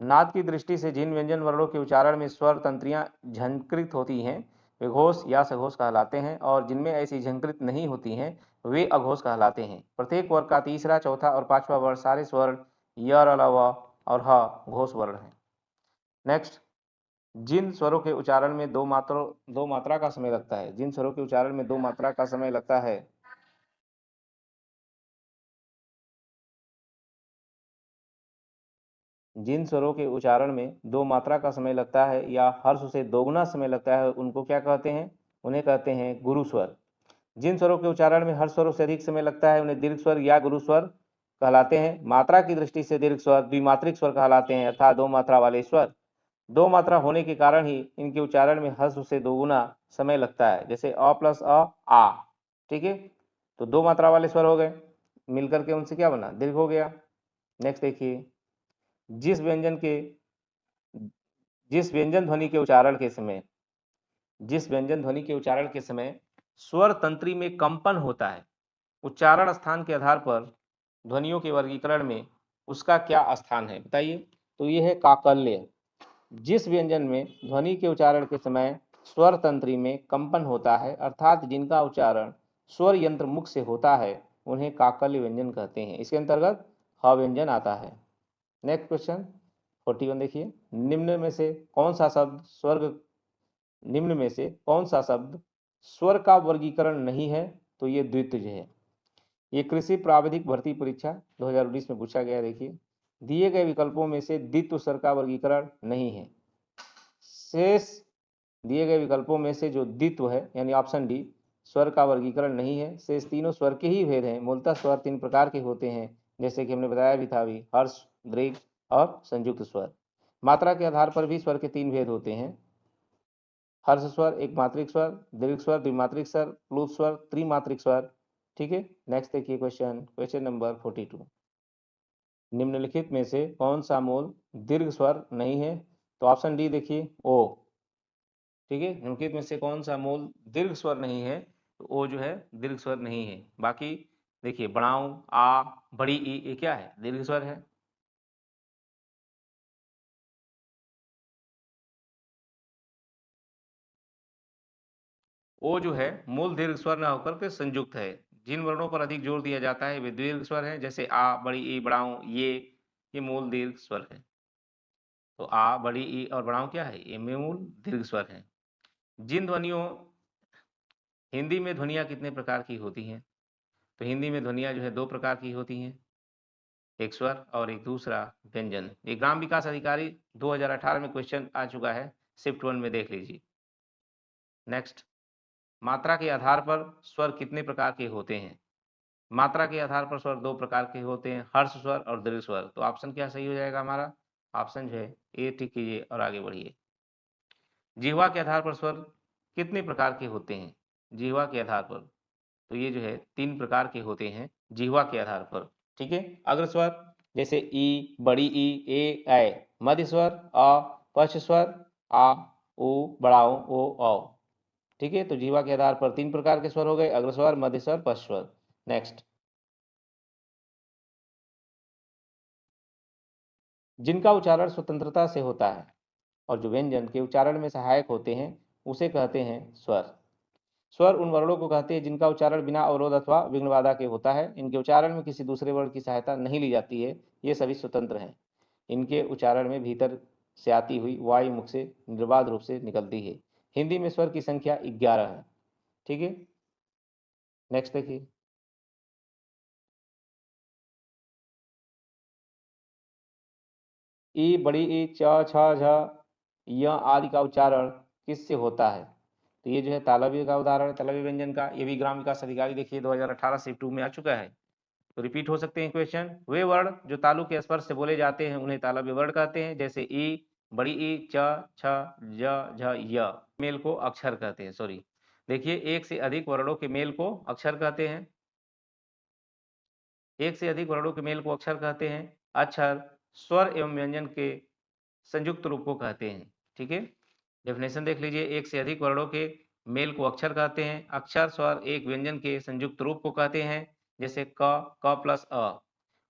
नाद की दृष्टि से जिन व्यंजन वर्णों के उच्चारण में स्वर तंत्रियां झंकृत होती हैं वे घोष या सघोष कहलाते हैं, और जिनमें ऐसी झंकृत नहीं होती हैं वे अघोष कहलाते हैं। प्रत्येक वर्ग का तीसरा, चौथा और पांचवा वर्ण सारे स्वर्ण य, र, ल, व और ह घोष वर्ण हैं। नेक्स्ट, जिन स्वरों के उच्चारण में दो मात्रा का समय लगता है, जिन स्वरों के उच्चारण में दो मात्रा का समय लगता है, जिन स्वरों के उच्चारण में दो मात्रा का समय लगता है या हर्ष से दोगुना समय लगता है उनको क्या कहते हैं? उन्हें कहते हैं गुरु स्वर। जिन स्वरों के उच्चारण में हर्ष स्वरों से अधिक समय लगता है उन्हें दीर्घ स्वर या गुरु स्वर कहलाते हैं। मात्रा की दृष्टि से दीर्घ स्वर द्विमात्रिक स्वर कहलाते हैं, अर्थात दो मात्रा वाले स्वर। दो मात्रा होने के कारण ही इनके उच्चारण में हर्ष से दोगुना समय लगता है, जैसे अ प्लस अ, आ। ठीक है, तो दो मात्रा वाले स्वर हो गए, मिलकर के उनसे क्या बना? दीर्घ हो गया। नेक्स्ट देखिए, जिस व्यंजन के जिस व्यंजन ध्वनि के उच्चारण के समय जिस व्यंजन ध्वनि के उच्चारण के समय स्वर तंत्री में कंपन होता है, उच्चारण स्थान के आधार पर ध्वनियों के वर्गीकरण में उसका क्या स्थान है? बताइए। तो ये है काकल्य। जिस व्यंजन में ध्वनि के उच्चारण के समय स्वर तंत्री में कंपन होता है, अर्थात जिनका उच्चारण स्वर यंत्र मुख से होता है, उन्हें काकल्य व्यंजन कहते हैं। इसके अंतर्गत ह व्यंजन आता है। नेक्स्ट क्वेश्चन 41 देखिए, निम्न में से कौन सा शब्द स्वर का वर्गीकरण नहीं है? तो ये द्वित्वज है। ये कृषि प्राविधिक भर्ती परीक्षा 2019 में पूछा गया। देखिए, दिए गए विकल्पों में से द्वित्व स्वर का वर्गीकरण नहीं है। शेष दिए गए विकल्पों में से जो द्वित्व है यानी ऑप्शन डी स्वर का वर्गीकरण नहीं है। शेष तीनों स्वर के ही भेद हैं। मूलतः स्वर तीन प्रकार के होते हैं, जैसे कि हमने बताया भी था अभी, हर्ष, दीर्घ और संयुक्त स्वर। मात्रा के आधार पर भी स्वर के तीन भेद होते हैं। हर्ष स्वर एक मात्रिक स्वर, दीर्घ स्वर द्विमात्रिक स्वर, प्लुत स्वर त्रिमात्रिक स्वर। ठीक है, नेक्स्ट देखिए क्वेश्चन नंबर 42, निम्नलिखित में से कौन सा मूल दीर्घ स्वर नहीं है? तो ऑप्शन डी देखिए, ओ। ठीक है, निम्नलिखित में से कौन सा मूल दीर्घ स्वर नहीं है? तो ओ जो है दीर्घ स्वर नहीं है। बाकी देखिए, बढ़ाऊं, आ, बड़ी ई, ये क्या है? दीर्घ स्वर है। ओ जो है मूल दीर्घ स्वर न होकर के संयुक्त है। जिन वर्णों पर अधिक जोर दिया जाता है वे दीर्घ स्वर हैं, जैसे आ, बड़ी ई, बढ़ाऊं, ये मूल दीर्घ स्वर है। तो आ, बड़ी ई और बढ़ाऊं क्या है? ये मूल दीर्घ स्वर है। जिन ध्वनियों हिंदी में ध्वनियां कितने प्रकार की होती हैं? तो हिंदी में ध्वनियां जो है दो प्रकार की होती हैं, एक स्वर और एक दूसरा व्यंजन। ये ग्राम विकास अधिकारी 2018 में क्वेश्चन आ चुका है, शिफ्ट 1 में देख लीजिए। नेक्स्ट, मात्रा के आधार पर स्वर कितने प्रकार के होते हैं? मात्रा के आधार पर स्वर दो प्रकार के होते हैं, हर्ष स्वर और दीर्घ स्वर। तो ऑप्शन क्या सही हो जाएगा हमारा? ऑप्शन जो है ए टिक कीजिए और आगे बढ़िए। जिह्वा के आधार पर स्वर कितने प्रकार के होते हैं? जिह्वा के आधार पर तो ये जो है तीन प्रकार के होते हैं जिह्वा के आधार पर। ठीक है, अग्र स्वर जैसे ई, बड़ी ई, ए, ऐ। मध्य स्वर अ, पश्च स्वर आ, उ, बड़ाऊ, ओ, औ। ठीक है, तो जिह्वा के आधार पर तीन प्रकार के स्वर हो गए, अग्र स्वर, मध्य स्वर, पश्च स्वर। नेक्स्ट, जिनका उच्चारण स्वतंत्रता से होता है और जो व्यंजन के उच्चारण में सहायक होते हैं उसे कहते हैं स्वर। स्वर उन वर्णों को कहते हैं जिनका उच्चारण बिना अवरोध अथवा विघ्न बाधा के होता है। इनके उच्चारण में किसी दूसरे वर्ण की सहायता नहीं ली जाती है। ये सभी स्वतंत्र हैं। इनके उच्चारण में भीतर से आती हुई वायु मुख से निर्बाध रूप से निकलती है। हिंदी में स्वर की संख्या 11 है। ठीक है, नेक्स्ट देखिए, ई, बड़ी ई, च, छ, झ, य आदि का उच्चारण किससे होता है? तो ये जो है तालव्य का उदाहरण है, तालव्य व्यंजन का। ये भी ग्राम विकास अधिकारी देखिए 2018 शिफ्ट 2 में आ चुका है। तो रिपीट हो सकते हैं क्वेश्चन। वे वर्ण जो तालु के स्पर्श से बोले जाते हैं उन्हें तालव्य वर्ण कहते हैं, जैसे ई, बड़ी ई, च, छ, ज, झ, य। मेल को अक्षर कहते हैं। सॉरी, देखिए एक से अधिक वर्णों के मेल को अक्षर कहते हैं। एक से अधिक वर्णों के मेल को अक्षर कहते हैं। अक्षर स्वर एवं व्यंजन के संयुक्त रूप को कहते हैं। ठीक है, डेफिनेशन देख लीजिए। एक से अधिक वर्णों के मेल को अक्षर कहते हैं। अक्षर स्वर एक व्यंजन के संयुक्त रूप को कहते हैं, जैसे क प्लस अ,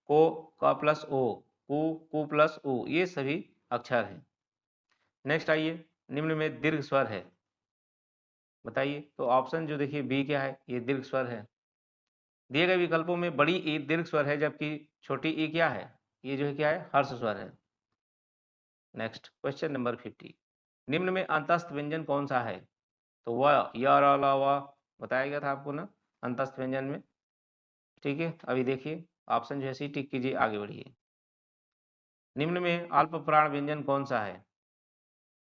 को क प्लस ओ, कु प्लस उ, ये सभी अक्षर हैं। नेक्स्ट आइए, निम्न में दीर्घ स्वर है, बताइए। तो ऑप्शन जो देखिए बी क्या है, ये दीर्घ स्वर है। दिए गए विकल्पों में बड़ी ई दीर्घ स्वर है, जबकि छोटी ई क्या है, ये जो है क्या है, हर्ष स्वर है। नेक्स्ट क्वेश्चन नंबर 50, निम्न में अंतस्थ व्यंजन कौन सा है? तो व, य, र, ल, व बताया गया था आपको ना अंतस्थ व्यंजन में। ठीक है, अभी देखिए ऑप्शन जो है सी टिक कीजिए, आगे बढ़िए। निम्न में अल्प प्राण व्यंजन कौन सा है?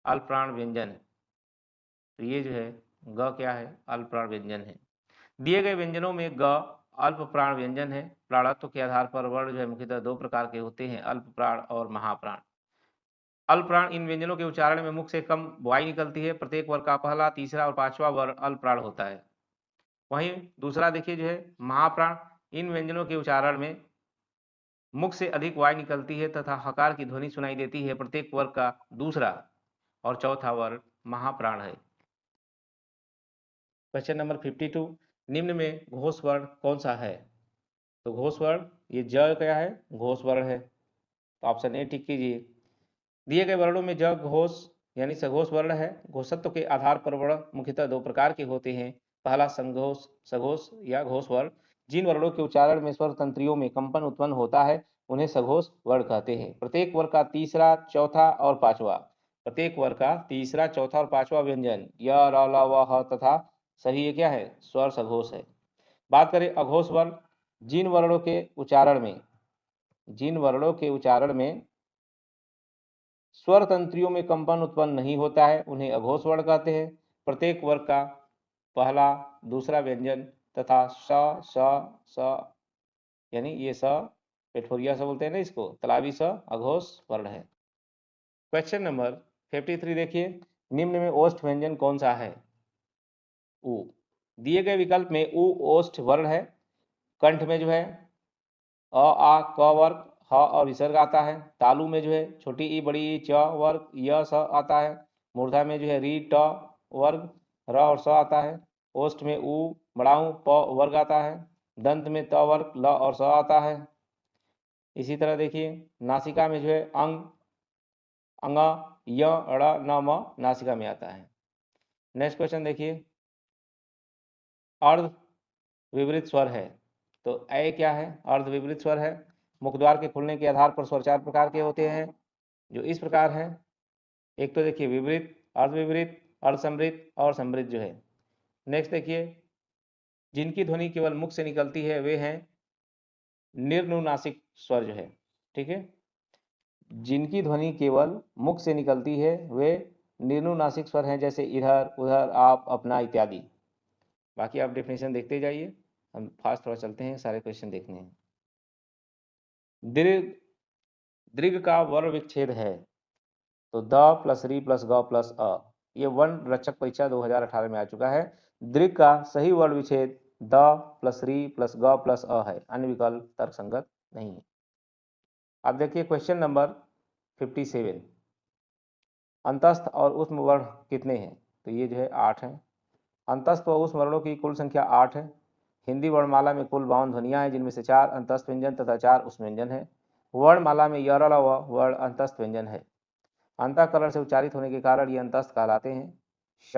अल्प प्राण व्यंजन, तो ये जो है ग क्या है, अल्प प्राण व्यंजन है। दिए गए व्यंजनों में ग अल्प प्राण व्यंजन है। प्राणत्व के आधार पर वर्ण जो है मुख्यतः दो प्रकार के होते हैं, अल्प प्राण और महाप्राण। अल्प प्राण इन व्यंजनों के उच्चारण में मुख से कम वायु निकलती है। प्रत्येक वर्ग का पहला, तीसरा और पांचवा वर्ण अल्प प्राण होता है। वहीं दूसरा देखिए जो है महाप्राण, इन व्यंजनों के उच्चारण में मुख से अधिक वायु निकलती है तथा हकार की ध्वनि सुनाई देती है। प्रत्येक वर्ग का दूसरा और चौथा वर्ण महाप्राण है। क्वेश्चन नंबर 52, निम्न में घोष वर्ण कौन सा है? तो घोष वर्ण ये ज क्या है, घोष वर्ण है। तो ऑप्शन ए टिक कीजिए। दिए गए वर्णों में ज घोष यानी सघोष वर्ण है। घोषत्व के आधार पर वर्ण मुख्यतः दो प्रकार के होते हैं। पहला संघोष, सघोष या घोष वर्ण। जिन वर्णों के उच्चारण में स्वर तंत्रियों में कंपन उत्पन्न होता है उन्हें सघोष वर्ण कहते हैं। प्रत्येक वर्ग का तीसरा, चौथा और पांचवा, प्रत्येक वर्ग का तीसरा, चौथा और पांचवा व्यंजन य, र, ल, व, ह तथा सभी ये क्या है, स्वर सघोष है। बात करें अघोष वर्ण, जिन वर्णों के उच्चारण में स्वर तंत्रियों में कंपन उत्पन्न नहीं होता है उन्हें अघोष वर्ण कहते हैं। प्रत्येक वर्ग का पहला, दूसरा व्यंजन तथा स, स यानी ये स पेठोरिया से बोलते हैं ना इसको, तलावी स अघोष वर्ण है। क्वेश्चन नंबर 53 देखिए, निम्न में ओष्ठ व्यंजन कौन सा है? उ। दिए गए विकल्प में उ ओष्ठ वर्ण है। कंठ में जो है अ, आ, क वर्ग, ह और विसर्ग आता है। तालु में जो है छोटी ई, बड़ी ई, च वर्ग, य, स आता है। मूर्धा में जो है री, ट वर्ग, र और स आता है। ओष्ठ में उ, बड़ा ऊ, प वर्ग आता है। दंत में त वर्ग, ल और स आता है। इसी तरह देखिए नासिका में जो है अंग, अंग, य, ड़, न, म नासिका में आता है। नेक्स्ट क्वेश्चन देखिए, अर्ध विपरीत स्वर है। तो ए क्या है, अर्ध विपरीत स्वर है। मुखद्वार के खुलने के आधार पर स्वर चार प्रकार के होते हैं, जो इस प्रकार है। एक तो देखिए विपरीत, अर्ध विपरीत, अर्ध समृद्ध और समृद्ध जो है। नेक्स्ट देखिए, जिनकी ध्वनि केवल मुख से निकलती है वे हैं निर्नुनासिक स्वर जो है। ठीक है, जिनकी ध्वनि केवल मुख से निकलती है वे निर्नुनासिक स्वर हैं, जैसे इधर, उधर, आप, अपना इत्यादि। बाकी आप डेफिनेशन देखते जाइए, हम फास्ट थोड़ा चलते हैं, सारे क्वेश्चन देखने हैं। दीर्घ, दीर्घ का वर्ण विच्छेद है। तो द प्लस री प्लस ग प्लस अ, ये वर्ण रचक परीक्षा 2018 में आ चुका है। दीर्घ का सही वर्ण विच्छेद द प्लस री प्लस ग प्लस अ है, अन्य विकल्प तर्कसंगत नहीं है। अब देखिए क्वेश्चन नंबर 57, अंतस्थ और ऊष्म वर्ण कितने हैं? तो ये जो है 8 हैं। अंतस्थ व ऊष्म वर्णों की कुल संख्या 8 है। हिंदी वर्णमाला में कुल 52 ध्वनियां हैं, जिनमें से 4 अंतस्थ व्यंजन तथा 4 ऊष्म व्यंजन है। वर्णमाला में य, र, ल, व वर्ण अंतस्थ व्यंजन है। अंतःकरण से उच्चारित होने के कारण ये अंतस्थ कहलाते हैं। श,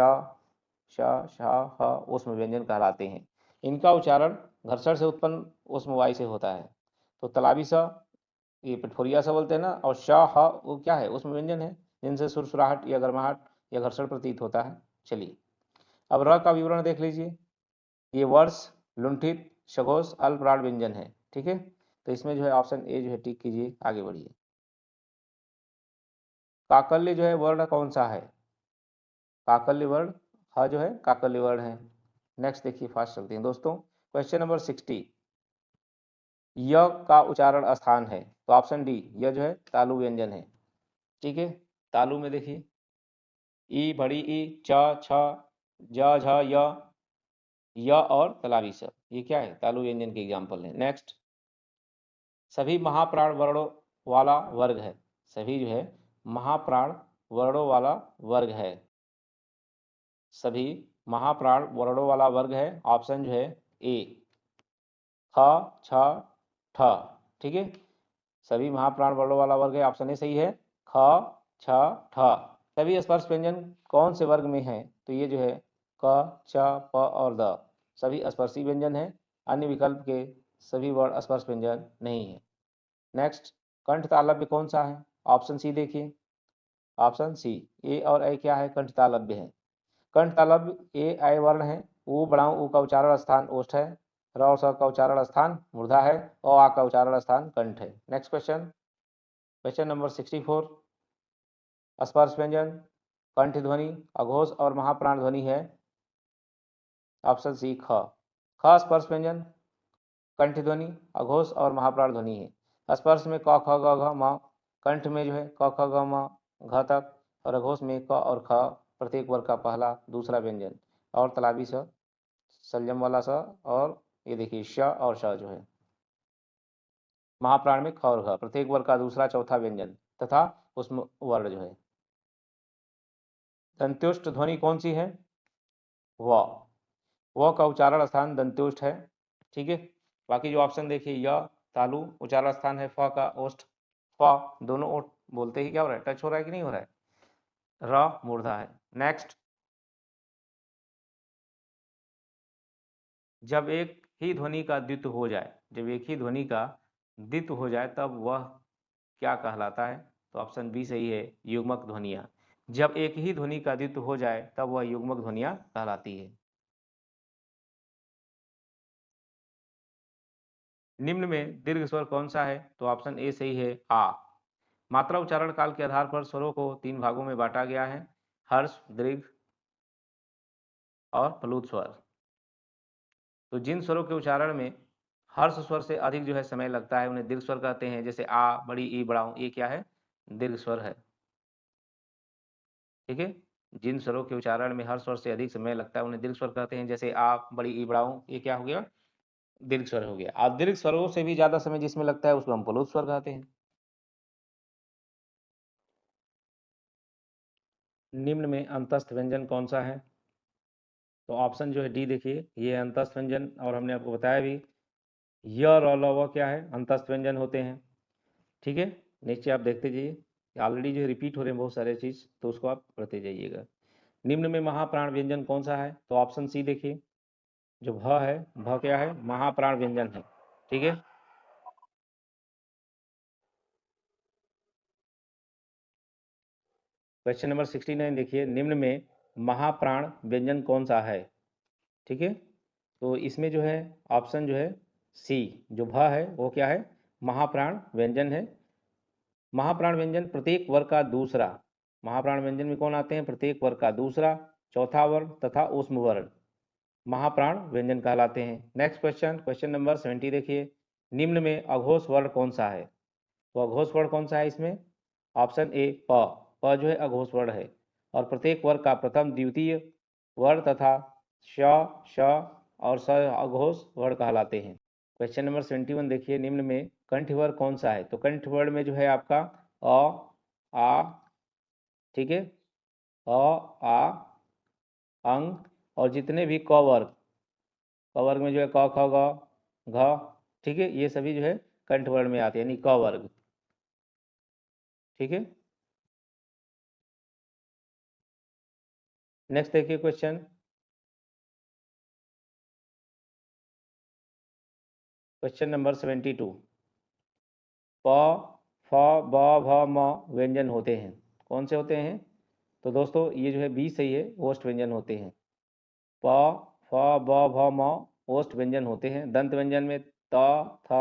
श, श, ह ऊष्म व्यंजन कहलाते हैं। इनका उच्चारण घर्षण से उत्पन्न ऊष्म वायु से होता है। तो तलावी स ये पिठोरिया सा बोलते हैं ना, और श, ह वो क्या है, ऊष्म व्यंजन है, जिनसे सुरसुराहट या गर्माहट या घर्षण प्रतीत होता है। चलिए अब र का विवरण देख लीजिए। ये वर्ष, लुंठित, सघोष, अल्पराण व्यंजन है। ठीक है, तो इसमें जो है ऑप्शन ए जो है टिक कीजिए, आगे बढ़िए। काकल्य जो है वर्ण कौन सा है? काकल्य वर्ण, ह जो है काकल्य वर्ण है। नेक्स्ट देखिए, फास्ट चलते हैं दोस्तों। क्वेश्चन नंबर 60, य का उच्चारण स्थान है, तो ऑप्शन डी, यह जो है तालु व्यंजन है। ठीक है, तालु में देखिए ई, बड़ी ई, च, छ, ज, झ, य और तलावी स, ये क्या है, तालु व्यंजन के एग्जाम्पल है। नेक्स्ट, सभी महाप्राण वर्णों वाला वर्ग है, सभी जो है महाप्राण वर्णों वाला वर्ग है, सभी महाप्राण वर्णों वाला वर्ग है। ऑप्शन जो है ए, ख, छ, ठ। ठीक है, सभी महाप्राण वर्णों वाला वर्ग है, ऑप्शन ए सही है, ख, छ, ठ। सभी स्पर्श व्यंजन कौन से वर्ग में है, तो ये जो है क, च, प और द सभी स्पर्शी व्यंजन है। अन्य विकल्प के सभी वर्ण स्पर्श व्यंजन नहीं है। नेक्स्ट, कंठ तालव्य कौन सा है, ऑप्शन सी देखिए, ऑप्शन सी, ए और ए क्या है, कंठ तालव्य है। कंठ तालव्य ए आय वर्ण है, ऊ बढ़ाऊं ऊ का उच्चारण स्थान ओष्ठ है, र और स का उच्चारण स्थान मूर्धा है, और आ का उच्चारण स्थान कंठ है। नेक्स्ट क्वेश्चन, क्वेश्चन नंबर 64, स्पर्श व्यंजन कंठ ध्वनि, अघोष और महाप्राण ध्वनि है। ऑप्शन सी, ख। ख स्पर्श व्यंजन कंठ ध्वनि, अघोष और महाप्राण ध्वनि है। स्पर्श में क, ख, ग, घ, म, कंठ में जो है क, ख, ग, म, घ तक, और अघोष में क और ख प्रत्येक वर्ग का पहला दूसरा व्यंजन, और तलाबी स, संयम वाला स, और ये देखिए श और श जो है। महाप्राण में ख और घ प्रत्येक वर्ग का दूसरा चौथा व्यंजन तथा उसमें वर्ण जो है। दंत्योष्ट ध्वनि कौन सी है, व का उच्चारण स्थान दंत्योष्ट है। ठीक है, बाकी जो ऑप्शन देखिए, य तालु उच्चारण स्थान है, फ का ओष्ठ, फ दोनों ओठ बोलते ही क्या हो रहा है, टच हो रहा है कि नहीं हो रहा है, र मूर्धा है। नेक्स्ट, जब एक ही ध्वनि का द्वित्व हो जाए, जब एक ही ध्वनि का द्वित्व हो जाए तब वह क्या कहलाता है, तो ऑप्शन बी सही है, युग्मक ध्वनियाँ। जब एक ही ध्वनि का द्वित्व हो जाए तब वह युग्मक ध्वनियाँ कहलाती है। निम्न में दीर्घ स्वर कौन सा है, तो ऑप्शन ए सही है, आ। मात्रा उच्चारण काल के आधार पर स्वरों को 3 भागों में बांटा गया है, हर्ष, दीर्घ और प्लुत स्वर। तो जिन स्वरों के उच्चारण में हर्ष स्वर से अधिक जो है समय लगता है उन्हें दीर्घ स्वर कहते हैं, जैसे आ, बड़ी ई, बड़ाऊ, ये क्या है, दीर्घ स्वर है। ठीक है, जिन स्वरों के उच्चारण में हर्ष स्वर से अधिक समय लगता है उन्हें दीर्घ स्वर कहते हैं, जैसे आ, बड़ी ई, बड़ाऊ, ये क्या हो गया, दीर्घ स्वर हो गया। और दीर्घ स्वरों से भी ज्यादा समय जिसमें लगता है उसको हम प्लुत स्वर कहते हैं। निम्न में अंतस्थ व्यंजन कौन सा है, तो ऑप्शन जो है डी देखिए, ये अंतस्थ व्यंजन, और हमने आपको बताया भी, य, र, ल, व क्या है, अंतस्थ व्यंजन होते हैं। ठीक है, नीचे आप देखते जाइए, ऑलरेडी जो रिपीट हो रहे हैं बहुत सारे चीज़, तो उसको आप पढ़ते जाइएगा। निम्न में महाप्राण व्यंजन कौन सा है, तो ऑप्शन सी देखिए, जो भ है, भ क्या है, महाप्राण व्यंजन है। ठीक है, क्वेश्चन नंबर 69 देखिए, निम्न में महाप्राण व्यंजन कौन सा है। ठीक है, तो इसमें जो है ऑप्शन जो है सी, जो भ है वो क्या है, महाप्राण व्यंजन है। महाप्राण व्यंजन प्रत्येक वर्ग का दूसरा, महाप्राण व्यंजन में कौन आते हैं, प्रत्येक वर्ग का दूसरा, चौथा वर्ण तथा ऊष्म वर्ण महाप्राण व्यंजन कहलाते हैं। नेक्स्ट क्वेश्चन, क्वेश्चन नंबर 70 देखिए, निम्न में अघोष वर्ण कौन सा है, तो अघोष वर्ण कौन सा है इसमें, ऑप्शन ए, प। प जो है अघोष वर्ण है, और प्रत्येक वर्ग का प्रथम द्वितीय वर्ण तथा श, श और स अघोष वर्ण कहलाते हैं। क्वेश्चन नंबर 71 देखिए, निम्न में कंठ वर्ण कौन सा है, तो कंठ वर्ण में जो है आपका अ, आ, ठीक है, अ, आ, अंग, और जितने भी क वर्ग में जो है क, ख, ग, घ, ठीक है, ये सभी जो है कंठ वर्ण में आते हैं, यानी क वर्ग। ठीक है, नेक्स्ट देखिए क्वेश्चन, क्वेश्चन नंबर 72, प, फ, ब, भ, म व्यंजन होते हैं, कौन से होते हैं, तो दोस्तों ये जो है बी सही है, ओष्ठ व्यंजन होते हैं। प, फ, ब, भ, म ओष्ठ व्यंजन होते हैं। दंत व्यंजन में त, थ,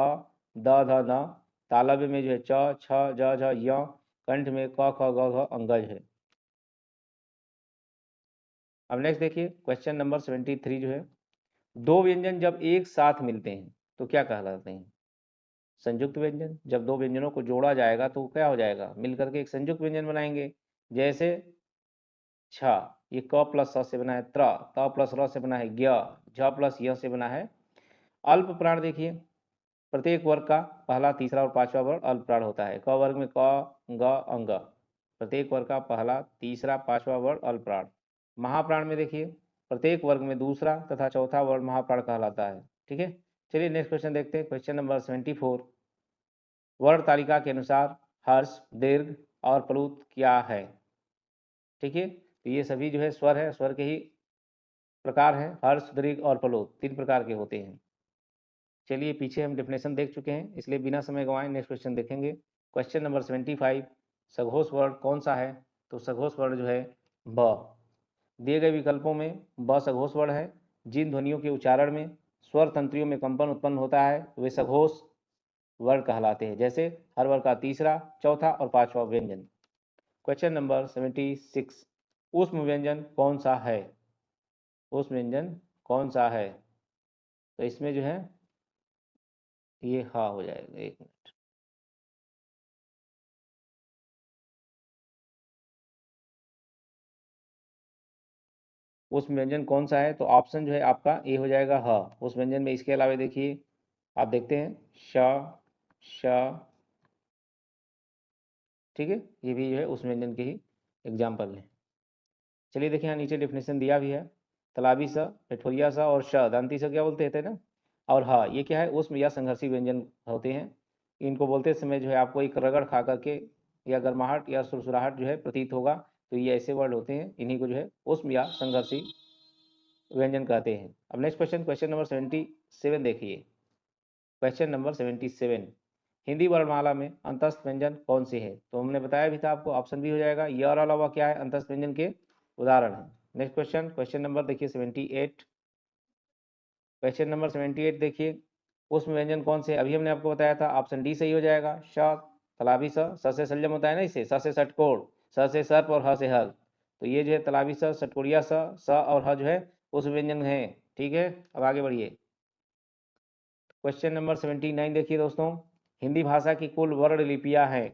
द, ध, न, तालव्य में जो है च, छ, ज, झ, य, कंठ में क, ख, ग, घ अंगज है। अब नेक्स्ट देखिए क्वेश्चन नंबर 73 जो है, दो व्यंजन जब एक साथ मिलते हैं तो क्या कहलाते हैं? संयुक्त व्यंजन। जब दो व्यंजनों को जोड़ा जाएगा तो क्या हो जाएगा? मिल करके एक संयुक्त व्यंजन बनाएंगे। जैसे छ, ये क प्लस स से बना है त्र, त प्लस र से बना है ज्ञ, झ प्लस य से बना है अल्प प्राण। देखिए प्रत्येक वर्ग का पहला, तीसरा और पांचवा वर्ण अल्प प्राण होता है। क वर्ग में क, ग, अंग। प्रत्येक वर्ग का पहला, तीसरा, पांचवा वर्ण अल्प प्राण। महाप्राण में देखिए प्रत्येक वर्ग में दूसरा तथा चौथा वर्ण महाप्राण कहलाता है। ठीक है, चलिए नेक्स्ट क्वेश्चन देखते हैं। क्वेश्चन नंबर 74, वर्ण तालिका के अनुसार हर्ष, दीर्घ और प्लुत क्या है? ठीक है, तो ये सभी जो है स्वर है, स्वर के ही प्रकार हैं। हर्ष, दीर्घ और प्लुत तीन प्रकार के होते हैं। चलिए पीछे हम डेफिनेशन देख चुके हैं, इसलिए बिना समय गंवाए नेक्स्ट क्वेश्चन देखेंगे। क्वेश्चन नंबर 75, सघोष वर्ण कौन सा है? तो सघोष वर्ण जो है ब। दिए गए विकल्पों में ब सघोष वर्ण है। जिन ध्वनियों के उच्चारण में स्वर तंत्रियों में कंपन उत्पन्न होता है वे सघोष वर्ण कहलाते हैं। जैसे हर वर्ग का तीसरा, चौथा और पांचवा व्यंजन। क्वेश्चन नंबर 76, ऊष्म व्यंजन कौन सा है? ऊष्म व्यंजन कौन सा है? तो इसमें जो है ये हा हो जाएगा। एक मिनट, उस व्यंजन कौन सा है? तो ऑप्शन जो है आपका ए हो जाएगा ह। उस व्यंजन में इसके अलावा देखिए आप देखते हैं श, श, ठीक है, ये भी जो है उस व्यंजन के ही एग्जाम्पल है। चलिए देखिए यहाँ नीचे डेफिनेशन दिया भी है। तलाबी स, पेठोरिया स और श दांती स क्या बोलते थे ना, और हाँ ये क्या है? उष्म या संघर्षी व्यंजन होते हैं। इनको बोलते समय जो है आपको एक रगड़ खा करके या गर्माहट या सुरसुराहट जो है प्रतीत होगा, तो ये ऐसे वर्ड होते हैं, इन्हीं को जो है उष्म या संघर्षी व्यंजन कहते हैं। अब नेक्स्ट क्वेश्चन, क्वेश्चन नंबर 77 देखिए। क्वेश्चन नंबर 77, हिंदी वर्णमाला में अंतस्थ व्यंजन कौन से है? तो हमने बताया भी था आपको, ऑप्शन भी हो जाएगा। ये और अलावा क्या है? अंतस्थ व्यंजन के उदाहरण है। नेक्स्ट क्वेश्चन, क्वेश्चन नंबर देखिए 78। क्वेश्चन नंबर 78 देखिए, उष्म व्यंजन कौन से? अभी हमने आपको बताया था, ऑप्शन डी सही हो जाएगा। श तलाबी स से सल्जम होता है ना, इसे स से षटकोण, स से सर्प और ह से हल। तो ये जो है तलाबी स, षटकोरिया स और ह जो है उस व्यंजन है। ठीक है, अब आगे बढ़िए। क्वेश्चन नंबर 79 देखिए दोस्तों, हिंदी भाषा की कुल वर्ण लिपियां हैं,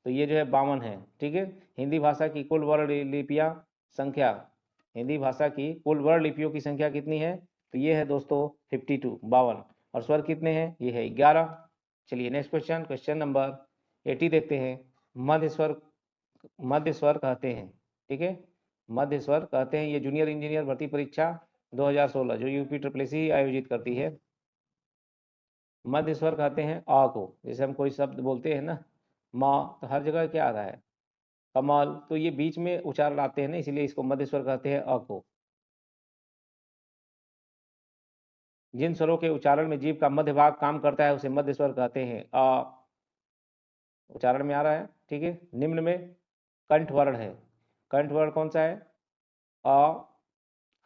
तो ये जो है 52 है। ठीक है, हिंदी भाषा की कुल वर्ण लिपियां संख्या, हिंदी भाषा की कुल वर्ण लिपियों की संख्या कितनी है? तो ये है दोस्तों 52, 52। और स्वर कितने हैं? ये है 11। चलिए नेक्स्ट क्वेश्चन, क्वेश्चन नंबर 80 देखते हैं। मध्य स्वर, मध्य स्वर कहते हैं, ठीक है, मध्य स्वर कहते हैं, ये जूनियर इंजीनियर भर्ती परीक्षा 2016 जो यूपी ट्रिपल आयोजित करती है, मध्य स्वर कहते हैं अ को। जैसे हम कोई शब्द बोलते हैं ना माँ, तो हर जगह क्या आ रहा है? कमल, तो ये बीच में उच्चारण आते हैं ना, इसीलिए इसको मध्य स्वर कहते हैं अ को। जिन स्वरों के उच्चारण में जीभ का मध्य भाग काम करता है उसे मध्य स्वर कहते हैं। अ उच्चारण में आ रहा है। ठीक है, निम्न में कंठ वर्ण है, कंठ वर्ण कौन सा है? अ,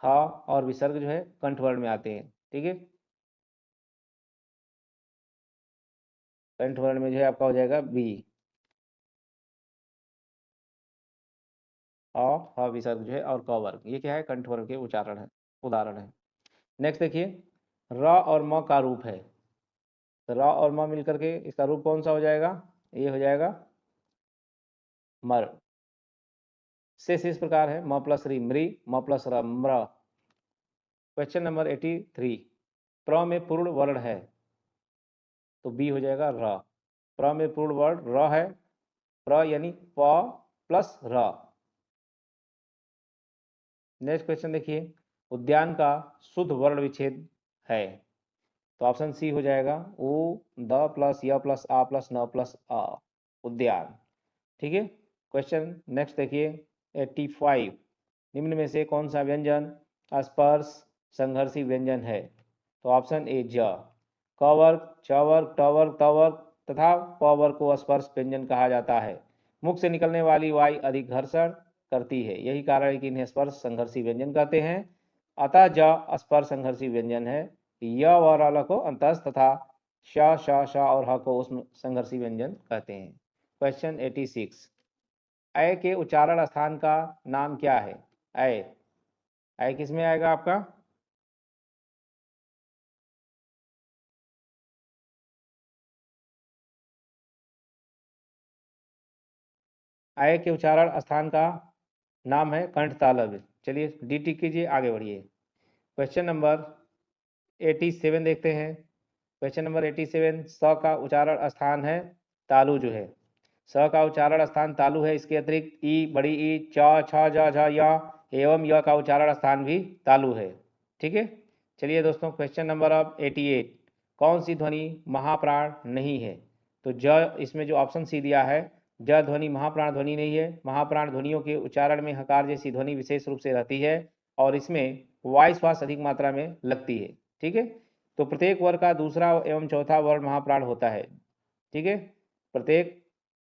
ह और विसर्ग जो है कंठ वर्ण में आते हैं। ठीक है, कंठ वर्ण में जो है आपका हो जाएगा बी। अ, ह विसर्ग जो है और क वर्ग, ये क्या है? कंठ वर्ग के उच्चारण है, उदाहरण है। नेक्स्ट देखिए, र और म का रूप है, तो र और म मिलकर के इसका रूप कौन सा हो जाएगा? ये हो जाएगा मर। शेष इस प्रकार है, म प्लस री मृ, म प्लस र म्र। क्वेश्चन नंबर 83, प्र में पूर्ण वर्ण है, तो बी हो जाएगा र। प्र में पूर्ण वर्ण र है, प्र यानी प प्लस र। नेक्स्ट क्वेश्चन देखिए, उद्यान का शुद्ध वर्ण विच्छेद है, तो ऑप्शन सी हो जाएगा उ द प्लस य प्लस आ प्लस न प्लस अ, उद्यान। ठीक है, क्वेश्चन नेक्स्ट देखिए 85, निम्न में से कौन सा व्यंजन स्पर्श संघर्षी व्यंजन है? तो ऑप्शन ए ज, क वर्ग, च वर्ग, ट वर्ग, त वर्ग तथा प वर्ग को स्पर्श व्यंजन कहा जाता है। मुख से निकलने वाली वायु अधिक घर्षण करती है, यही कारण है कि इन्हें स्पर्श संघर्षी व्यंजन कहते हैं। अतः ज स्पर्श संघर्षी व्यंजन है। य और अल को अंतस्थ तथा श, श, श और ह को उष्म संघर्षी व्यंजन कहते हैं। क्वेश्चन 86, अ के उच्चारण स्थान का नाम क्या है? अ, आय किस में आएगा आपका? आय के उच्चारण स्थान का नाम है कंठ तालव्य। चलिए डी टिक कीजिए, आगे बढ़िए। क्वेश्चन नंबर 87 देखते हैं। क्वेश्चन नंबर 87, स का उच्चारण स्थान है तालु जो है, स का उच्चारण स्थान तालु है। इसके अतिरिक्त ई, बड़ी ई, च, छ, ज, झ, य एवं य का उच्चारण स्थान भी तालु है। ठीक है, चलिए दोस्तों क्वेश्चन नंबर अब 88, कौन सी ध्वनि महाप्राण नहीं है? तो ज, इसमें जो ऑप्शन सी दिया है, ज ध्वनि महाप्राण ध्वनि नहीं है। महाप्राण ध्वनियों के उच्चारण में हकार जैसी ध्वनि विशेष रूप से रहती है और इसमें वायु श्वास अधिक मात्रा में लगती है। ठीक है, तो प्रत्येक वर्ग का दूसरा एवं चौथा वर्ण महाप्राण होता है। ठीक है, प्रत्येक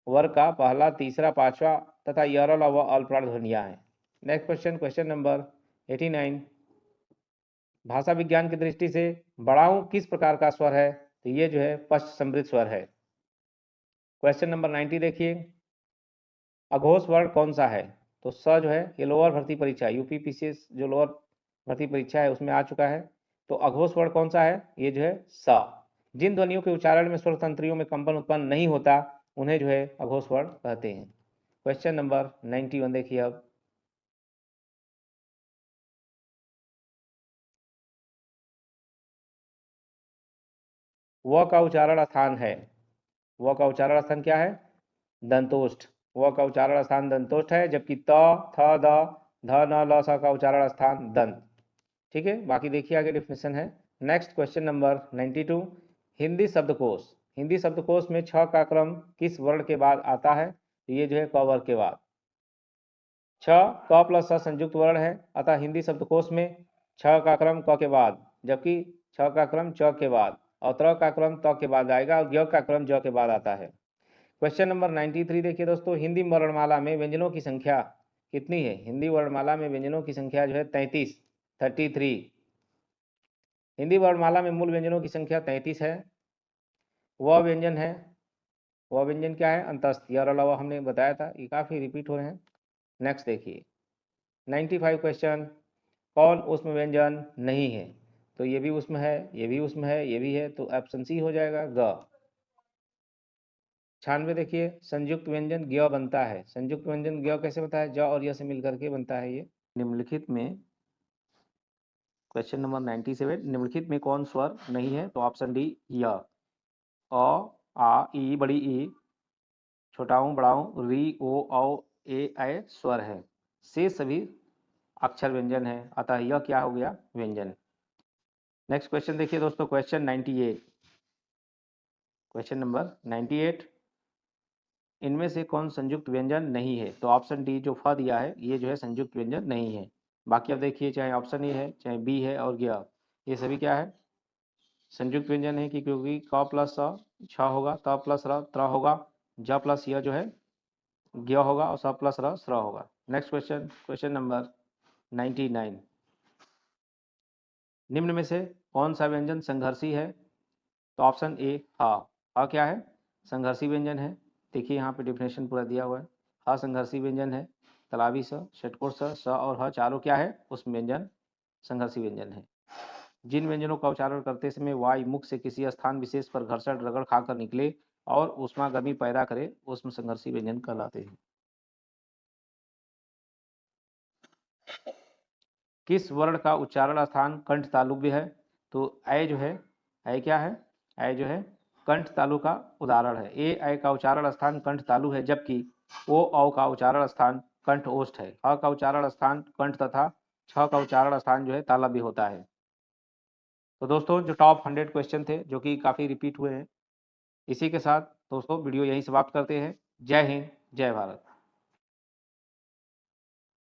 वर्ग का पहला, तीसरा, पांचवा तथा यरल व अल्पप्राण ध्वनियां हैं। नेक्स्ट क्वेश्चन, क्वेश्चन नंबर 89, भाषा विज्ञान की दृष्टि से बड़ाऊ किस प्रकार का स्वर है? तो ये जो है पश्च समृद्ध स्वर है। क्वेश्चन नंबर 90 देखिए, अघोष वर्ण कौन सा है? तो स जो है ये लोअर भर्ती परीक्षा, यूपीपीसीएस जो लोअर भर्ती परीक्षा है उसमें आ चुका है। तो अघोष वर्ण कौन सा है? ये जो है स। जिन ध्वनियों के उच्चारण में स्वर तंत्रियों में कंपन उत्पन्न नहीं होता उन्हें जो है अघोष वर्ण कहते हैं। क्वेश्चन नंबर 91 देखिए अब, व का उच्चारण स्थान है, व का उच्चारण स्थान क्या है? दंतोष्ठ। व का उच्चारण स्थान दंतोष्ठ है, जबकि त, थ, द, ध, न, ल, स का उच्चारण स्थान दंत। ठीक है, बाकी देखिए आगे डिफिनेशन है। नेक्स्ट क्वेश्चन नंबर 92, हिंदी शब्दकोश, हिंदी शब्दकोश में छ का क्रम किस वर्ण के बाद आता है? तो ये जो है क वर्ग के बाद। छ क प्लस स संयुक्त वर्ण है, अतः हिंदी शब्दकोश में छ का क्रम क के बाद, जबकि छ का क्रम च के बाद और त्र का क्रम त के बाद आएगा और य का क्रम ज के बाद आता है। क्वेश्चन नंबर 93 देखिए दोस्तों, हिंदी वर्णमाला में व्यंजनों की संख्या कितनी है? हिंदी वर्णमाला में व्यंजनों की संख्या जो है 33। हिंदी वर्णमाला में मूल व्यंजनों की संख्या 33 है। वह व्यंजन है, वह व्यंजन क्या है? अंतस्थ। यह अलावा हमने बताया था, ये काफ़ी रिपीट हो रहे हैं। नेक्स्ट देखिए 95 क्वेश्चन, कौन उसमें व्यंजन नहीं है? तो ये भी उसमें है, ये भी उसमें है, ये भी है, तो ऑप्शन सी हो जाएगा ग। 96 देखिए, संयुक्त व्यंजन ज्ञ बनता है। संयुक्त व्यंजन ज्ञ कैसे बनता है? ज और य से मिलकर के बनता है। ये निम्नलिखित में, क्वेश्चन नंबर 97, निम्नलिखित में कौन स्वर नहीं है? तो ऑप्शन डी य। अ, आ, ई, बड़ी ई, छोटा ऊ, बड़ा ऊ, री, ओ, औ, ए, ऐ स्वर है। से सभी अक्षर व्यंजन है, अतः यह क्या हो गया? व्यंजन। नेक्स्ट क्वेश्चन देखिए दोस्तों, क्वेश्चन 98, क्वेश्चन नंबर 98, इनमें से कौन संयुक्त व्यंजन नहीं है? तो ऑप्शन डी जो फ दिया है ये जो है संयुक्त व्यंजन नहीं है। बाकी अब देखिए, चाहे ऑप्शन ए है, चाहे बी है और ग, ये सभी क्या है? संयुक्त व्यंजन है कि क्योंकि क प्लस स छ होगा, त प्लस र त्र होगा, ज प्लस य जो है ज्ञ होगा और स प्लस र स्र होगा। नेक्स्ट क्वेश्चन, क्वेश्चन नंबर 99, निम्न में से कौन सा व्यंजन संघर्षी है? तो ऑप्शन ए ह। ह क्या है? संघर्षी व्यंजन है। देखिए यहाँ पे डिफिनेशन पूरा दिया हुआ है। ह संघर्षी व्यंजन है। तलावी स, षटकोर स और ह चारों क्या है? उस व्यंजन संघर्षी व्यंजन है। जिन व्यंजनों का उच्चारण करते समय वायु मुख से किसी स्थान विशेष पर घर्षण रगड़ खाकर निकले और ऊष्मागर्मी पैदा करे, उसमें संघर्षी व्यंजन कहलाते हैं। किस वर्ण का उच्चारण स्थान कंठ तालुव्य है? तो ऐ जो है, ऐ क्या है? ऐ जो है कंठ तालु का उदाहरण है। ए, ऐ का उच्चारण स्थान कंठ तालु है, जबकि ओ, औ का उच्चारण स्थान कंठ ओष्ठ है। ह का उच्चारण स्थान कंठ तथा छ का उच्चारण स्थान जो है तालव्य होता है। तो दोस्तों जो टॉप 100 क्वेश्चन थे जो कि काफ़ी रिपीट हुए हैं, इसी के साथ दोस्तों वीडियो यहीं समाप्त करते हैं। जय हिंद, जय भारत।